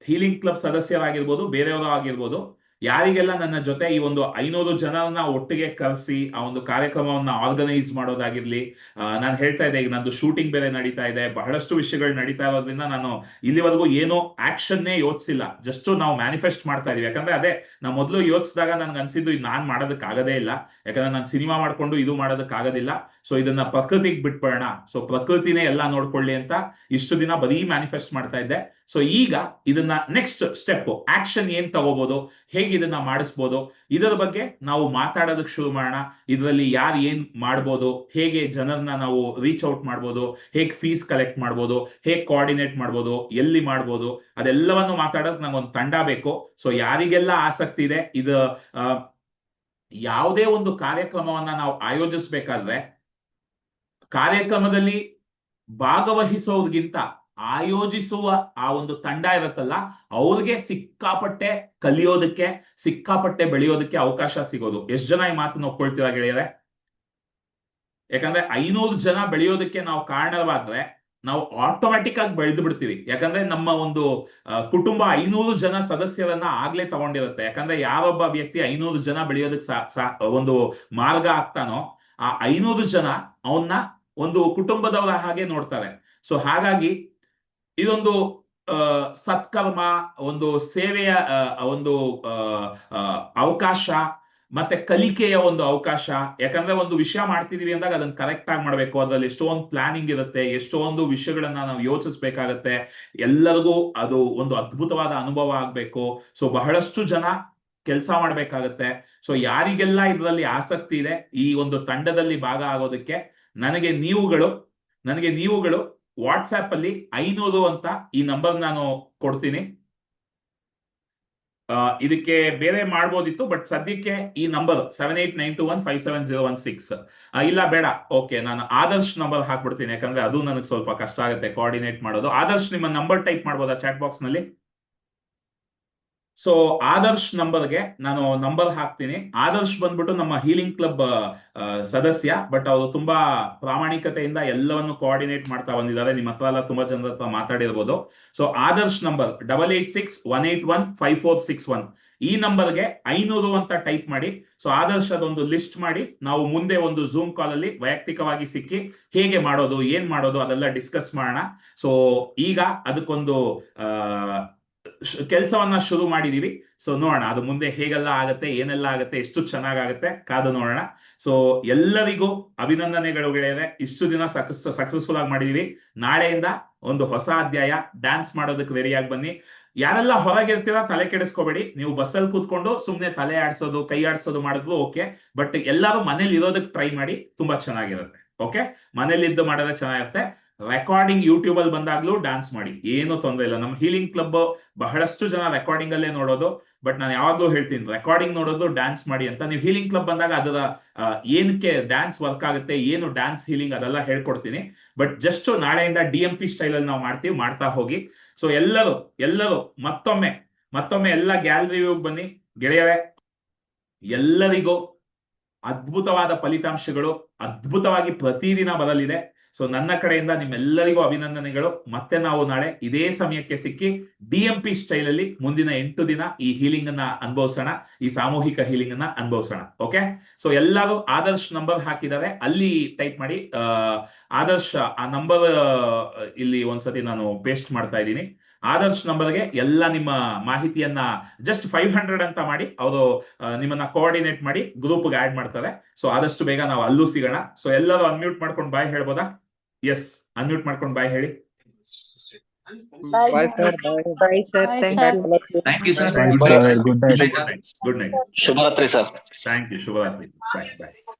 ಹೀಲಿಂಗ್ ಕ್ಲಬ್ ಸದಸ್ಯರಾಗಿರ್ಬೋದು, ಬೇರೆಯವರು ಆಗಿರ್ಬೋದು, ಯಾರಿಗೆಲ್ಲ ನನ್ನ ಜೊತೆ ಈ ಒಂದು 500 ಜನರನ್ನ ಒಟ್ಟಿಗೆ ಕರೆಸಿ ಆ ಒಂದು ಕಾರ್ಯಕ್ರಮವನ್ನ ಆರ್ಗನೈಸ್ ಮಾಡೋದಾಗಿರ್ಲಿ, ನಾನು ಹೇಳ್ತಾ ಇದ್ದೆ, ಈಗ ನಂದು ಶೂಟಿಂಗ್ ಬೇರೆ ನಡೀತಾ ಇದೆ, ಬಹಳಷ್ಟು ವಿಷಯಗಳು ನಡೀತಾ ಇರೋದ್ರಿಂದ ನಾನು ಇಲ್ಲಿವರೆಗೂ ಏನೋ ಆಕ್ಷನ್ನೇ ಯೋಚಿಸಿಲ್ಲ, ಜಸ್ಟ್ ನಾವು ಮ್ಯಾನಿಫೆಸ್ಟ್ ಮಾಡ್ತಾ ಇದೀವಿ. ಯಾಕಂದ್ರೆ ಅದೇ ನಾವು ಮೊದಲು ಯೋಚಿಸಿದಾಗ ನನ್ಗೆ ಅನ್ಸಿದ್ದು ಇದು ನಾನ್ ಮಾಡೋದಕ್ಕಾಗದೇ ಇಲ್ಲ, ಯಾಕಂದ್ರೆ ನಾನು ಸಿನಿಮಾ ಮಾಡ್ಕೊಂಡು ಇದು ಮಾಡೋದಕ್ಕಾಗೋದಿಲ್ಲ. ಸೊ ಇದನ್ನ ಪ್ರಕೃತಿಗೆ ಬಿಟ್ಬಿಡೋಣ, ಸೊ ಪ್ರಕೃತಿನೇ ಎಲ್ಲ ನೋಡ್ಕೊಳ್ಳಿ ಅಂತ ಇಷ್ಟು ದಿನ ಬರೀ ಮ್ಯಾನಿಫೆಸ್ಟ್ ಮಾಡ್ತಾ ಇದ್ದೆ. ಸೊ ಈಗ ಇದನ್ನ ನೆಕ್ಸ್ಟ್ ಸ್ಟೆಪ್ ಆಕ್ಷನ್ ಏನ್ ತಗೋಬಹುದು, ಹೇಗೆ ಇದನ್ನ ಮಾಡಿಸ್ಬೋದು, ಇದರ ಬಗ್ಗೆ ನಾವು ಮಾತಾಡೋದಕ್ಕೆ ಶುರು ಮಾಡೋಣ. ಇದರಲ್ಲಿ ಯಾರು ಏನ್ ಮಾಡ್ಬೋದು, ಹೇಗೆ ಜನರನ್ನ ನಾವು ರೀಚ್ ಔಟ್ ಮಾಡ್ಬೋದು, ಹೇಗೆ ಫೀಸ್ ಕಲೆಕ್ಟ್ ಮಾಡ್ಬೋದು, ಹೇಗೆ ಕೋಆರ್ಡಿನೇಟ್ ಮಾಡ್ಬೋದು, ಎಲ್ಲಿ ಮಾಡ್ಬೋದು, ಅದೆಲ್ಲವನ್ನು ಮಾತಾಡೋಕೆ ನಂಗೊಂದು ತಂಡ ಬೇಕು. ಸೊ ಯಾರಿಗೆಲ್ಲ ಆಸಕ್ತಿ ಇದೆ, ಇದು ಯಾವುದೇ ಒಂದು ಕಾರ್ಯಕ್ರಮವನ್ನ ನಾವು ಆಯೋಜಿಸ್ಬೇಕಾದ್ರೆ ಕಾರ್ಯಕ್ರಮದಲ್ಲಿ ಭಾಗವಹಿಸೋದ್ಗಿಂತ ಆಯೋಜಿಸುವ ಆ ಒಂದು ತಂಡ ಇರುತ್ತಲ್ಲ, ಅವ್ರಿಗೆ ಸಿಕ್ಕಾಪಟ್ಟೆ ಕಲಿಯೋದಕ್ಕೆ, ಸಿಕ್ಕಾಪಟ್ಟೆ ಬೆಳೆಯೋದಕ್ಕೆ ಅವಕಾಶ ಸಿಗೋದು. ಎಷ್ಟು ಜನ ಈ ಮಾತನ್ನ ಒಪ್ಕೊಳ್ತೀರಾ ಗೆಳೆಯರೆ? ಯಾಕಂದ್ರೆ 500 ಜನ ಬೆಳೆಯೋದಕ್ಕೆ ನಾವು ಕಾರಣವಾದ್ರೆ ನಾವು ಆಟೋಮ್ಯಾಟಿಕ್ ಆಗಿ ಬೆಳೆದು ಬಿಡ್ತೀವಿ. ಯಾಕಂದ್ರೆ ನಮ್ಮ ಒಂದು ಕುಟುಂಬ 500 ಜನ ಸದಸ್ಯರನ್ನ ಆಗ್ಲೇ ತಗೊಂಡಿರುತ್ತೆ. ಯಾಕಂದ್ರೆ ಯಾರೊಬ್ಬ ವ್ಯಕ್ತಿ 500 ಜನ ಬೆಳೆಯೋದಕ್ಕೆ ಒಂದು ಮಾರ್ಗ ಆಗ್ತಾನೋ, ಆ 500 ಜನ ಅವನ್ನ ಒಂದು ಕುಟುಂಬದವರ ಹಾಗೆ ನೋಡ್ತಾರೆ. ಸೊ ಹಾಗಾಗಿ ಇದೊಂದು ಸತ್ಕರ್ಮ, ಒಂದು ಸೇವೆಯ ಒಂದು ಅವಕಾಶ, ಮತ್ತೆ ಕಲಿಕೆಯ ಒಂದು ಅವಕಾಶ. ಯಾಕಂದ್ರೆ ಒಂದು ವಿಷಯ ಮಾಡ್ತಿದೀವಿ ಅಂದಾಗ ಅದನ್ನ ಕರೆಕ್ಟ್ ಆಗಿ ಮಾಡ್ಬೇಕು. ಅದ್ರಲ್ಲಿ ಎಷ್ಟೊಂದು ಪ್ಲಾನಿಂಗ್ ಇರುತ್ತೆ, ಎಷ್ಟೊಂದು ವಿಷಯಗಳನ್ನ ನಾವು ಯೋಚಿಸ್ಬೇಕಾಗತ್ತೆ. ಎಲ್ಲರಿಗೂ ಅದು ಒಂದು ಅದ್ಭುತವಾದ ಅನುಭವ ಆಗ್ಬೇಕು. ಸೊ ಬಹಳಷ್ಟು ಜನ ಕೆಲಸ ಮಾಡ್ಬೇಕಾಗತ್ತೆ. ಸೊ ಯಾರಿಗೆಲ್ಲ ಇದರಲ್ಲಿ ಆಸಕ್ತಿ ಇದೆ ಈ ಒಂದು ತಂಡದಲ್ಲಿ ಭಾಗ ಆಗೋದಕ್ಕೆ, ನನಗೆ ನೀವುಗಳು ವಾಟ್ಸ್ಆಪ್ ಅಲ್ಲಿ 500 ಅಂತ ಈ ನಂಬರ್ ನಾನು ಕೊಡ್ತೀನಿ. ಇದಕ್ಕೆ ಬೇರೆ ಮಾಡ್ಬೋದಿತ್ತು, ಬಟ್ ಸದ್ಯಕ್ಕೆ ಈ ನಂಬರ್ 7892157016 ಇಲ್ಲ ಬೇಡ, ಓಕೆ, ನಾನು ಆದರ್ಶ್ ನಂಬರ್ ಹಾಕ್ಬಿಡ್ತೀನಿ. ಯಾಕಂದ್ರೆ ಅದು ನನಗೆ ಸ್ವಲ್ಪ ಕಷ್ಟ ಆಗುತ್ತೆ ಕೋಆರ್ಡಿನೇಟ್ ಮಾಡೋದು. ಆದರ್ಶ್, ನಿಮ್ಮ ನಂಬರ್ ಟೈಪ್ ಮಾಡ್ಬೋದಾ ಚಾಟ್ ಬಾಕ್ಸ್ ನಲ್ಲಿ? ಸೊ ಆದರ್ಶ್ ನಂಬರ್ಗೆ ನಾನು ನಂಬರ್ ಹಾಕ್ತೀನಿ. ಆದರ್ಶ್ ಬಂದ್ಬಿಟ್ಟು ನಮ್ಮ ಹೀಲಿಂಗ್ ಕ್ಲಬ್ ಸದಸ್ಯ, ಬಟ್ ಅವರು ತುಂಬಾ ಪ್ರಾಮಾಣಿಕತೆಯಿಂದ ಎಲ್ಲವನ್ನು ಕೋಆರ್ಡಿನೇಟ್ ಮಾಡ್ತಾ ಬಂದಿದ್ದಾರೆ. ನಿಮ್ಮ ಹತ್ರ ಎಲ್ಲ ತುಂಬಾ ಜನರ ಹತ್ರ ಮಾತಾಡಿರ್ಬೋದು. ಸೊ ಆದರ್ಶ್ ನಂಬರ್ 8861815461, ಈ ನಂಬರ್ಗೆ 500 ಅಂತ ಟೈಪ್ ಮಾಡಿ. ಸೊ ಆದರ್ಶ್ ಅದೊಂದು ಲಿಸ್ಟ್ ಮಾಡಿ, ನಾವು ಮುಂದೆ ಒಂದು ಝೂಮ್ ಕಾಲ್ ಅಲ್ಲಿ ವೈಯಕ್ತಿಕವಾಗಿ ಸಿಕ್ಕಿ ಹೇಗೆ ಮಾಡೋದು, ಏನ್ ಮಾಡೋದು ಅದೆಲ್ಲ ಡಿಸ್ಕಸ್ ಮಾಡೋಣ. ಸೊ ಈಗ ಅದಕ್ಕೊಂದು ಕೆಲಸವನ್ನ ಶುರು ಮಾಡಿದೀವಿ. ಸೊ ನೋಡೋಣ ಅದು ಮುಂದೆ ಹೇಗೆಲ್ಲ ಆಗತ್ತೆ, ಏನೆಲ್ಲ ಆಗತ್ತೆ, ಎಷ್ಟು ಚೆನ್ನಾಗಾಗತ್ತೆ, ಕಾದು ನೋಡೋಣ. ಸೊ ಎಲ್ಲರಿಗೂ ಅಭಿನಂದನೆಗಳು ಗೆಳೆಯರೆ. ಇಷ್ಟು ದಿನ ಸಕ್ಸಸ್ಫುಲ್ ಆಗಿ ಮಾಡಿದೀವಿ. ನಾಳೆಯಿಂದ ಒಂದು ಹೊಸ ಅಧ್ಯಾಯ. ಡ್ಯಾನ್ಸ್ ಮಾಡೋದಕ್ಕೆ ರೆಡಿಯಾಗಿ ಬನ್ನಿ. ಯಾರೆಲ್ಲ ಹೊರಗಿರ್ತೀರಾ ತಲೆ ಕೆಡಿಸ್ಕೋಬೇಡಿ. ನೀವು ಬಸ್ಸಲ್ಲಿ ಕೂತ್ಕೊಂಡು ಸುಮ್ನೆ ತಲೆ ಆಡ್ಸೋದು, ಕೈ ಆಡ್ಸೋದು ಮಾಡಿದ್ರು ಓಕೆ, ಬಟ್ ಎಲ್ಲರೂ ಮನೇಲಿ ಇರೋದಕ್ಕೆ ಟ್ರೈ ಮಾಡಿ, ತುಂಬಾ ಚೆನ್ನಾಗಿರುತ್ತೆ. ಓಕೆ, ಮನೇಲಿ ಇದ್ದು ಮಾಡಿದ್ರೆ ಚೆನ್ನಾಗಿರುತ್ತೆ. ರೆಕಾರ್ಡಿಂಗ್ ಯೂಟ್ಯೂಬ್ ಅಲ್ಲಿ ಬಂದಾಗ್ಲೂ ಡ್ಯಾನ್ಸ್ ಮಾಡಿ, ಏನು ತೊಂದರೆ ಇಲ್ಲ. ನಮ್ಮ ಹೀಲಿಂಗ್ ಕ್ಲಬ್ ಬಹಳಷ್ಟು ಜನ ರೆಕಾರ್ಡಿಂಗ್ ಅಲ್ಲೇ ನೋಡೋದು, ಬಟ್ ನಾನು ಯಾವಾಗ್ಲೂ ಹೇಳ್ತೀನಿ ರೆಕಾರ್ಡಿಂಗ್ ನೋಡೋದು, ಡ್ಯಾನ್ಸ್ ಮಾಡಿ ಅಂತ. ನೀವು ಹೀಲಿಂಗ್ ಕ್ಲಬ್ ಬಂದಾಗ ಅದರ ಏನಕ್ಕೆ ಡ್ಯಾನ್ಸ್ ವರ್ಕ್ ಆಗುತ್ತೆ, ಏನು ಡ್ಯಾನ್ಸ್ ಹೀಲಿಂಗ್ ಅದೆಲ್ಲ ಹೇಳ್ಕೊಡ್ತೀನಿ. ಬಟ್ ಜಸ್ಟ್ ನಾಳೆಯಿಂದ DMP ಸ್ಟೈಲ್ ಅಲ್ಲಿ ನಾವು ಮಾಡ್ತಾ ಹೋಗಿ. ಸೊ ಎಲ್ಲರೂ ಮತ್ತೊಮ್ಮೆ ಎಲ್ಲ ಗ್ಯಾಲರಿ ವ್ಯೂಗೆ ಬನ್ನಿ ಗೆಳೆಯರೇ. ಎಲ್ಲರಿಗೂ ಅದ್ಭುತವಾದ ಫಲಿತಾಂಶಗಳು ಅದ್ಭುತವಾಗಿ ಪ್ರತಿದಿನ ಬರಲಿದೆ. ಸೊ ನನ್ನ ಕಡೆಯಿಂದ ನಿಮ್ಮೆಲ್ಲರಿಗೂ ಅಭಿನಂದನೆಗಳು. ಮತ್ತೆ ನಾವು ನಾಳೆ ಇದೇ ಸಮಯಕ್ಕೆ ಸಿಕ್ಕಿ DMP ಸ್ಟೈಲ್ ಅಲ್ಲಿ ಮುಂದಿನ 8 ದಿನ ಈ ಹೀಲಿಂಗ್ ಅನ್ನ ಅನುಭವಿಸೋಣ, ಈ ಸಾಮೂಹಿಕ ಹೀಲಿಂಗ್ ಅನ್ನ ಅನುಭವಿಸೋಣ. ಓಕೆ, ಸೊ ಎಲ್ಲರೂ ಆದರ್ಶ್ ನಂಬರ್ ಹಾಕಿದ್ದಾರೆ, ಅಲ್ಲಿ ಟೈಪ್ ಮಾಡಿ. ಆದರ್ಶ್ ಆ ನಂಬರ್ ಇಲ್ಲಿ ಒಂದ್ಸತಿ ನಾನು ಪೇಸ್ಟ್ ಮಾಡ್ತಾ ಇದ್ದೀನಿ. ಆದರ್ಶ್ ನಂಬರ್ಗೆ ಎಲ್ಲ ನಿಮ್ಮ ಮಾಹಿತಿಯನ್ನ ಜಸ್ಟ್ 500 ಅಂತ ಮಾಡಿ, ಅವರು ನಿಮ್ಮನ್ನ ಕೋಆರ್ಡಿನೇಟ್ ಮಾಡಿ ಗ್ರೂಪ್ಗೆ ಆಡ್ ಮಾಡ್ತಾರೆ. ಸೊ ಆದಷ್ಟು ಬೇಗ ನಾವು ಅಲ್ಲೂ ಸಿಗೋಣ. ಸೊ ಎಲ್ಲರೂ ಅನ್ಮ್ಯೂಟ್ ಮಾಡ್ಕೊಂಡು ಬಾಯ್ ಹೇಳ್ಬೋದಾ? ಎಸ್, ಅನ್ಮ್ಯೂಟ್ ಮಾಡ್ಕೊಂಡು ಬಾಯ್ ಹೇಳಿ. Bye sir. Bye sir. Thank you sir. Good night. ಶುಭರಾತ್ರಿ ಸರ್. Thank you. ಶುಭರಾತ್ರಿ. ಬಾಯ್ ಬಾಯ್.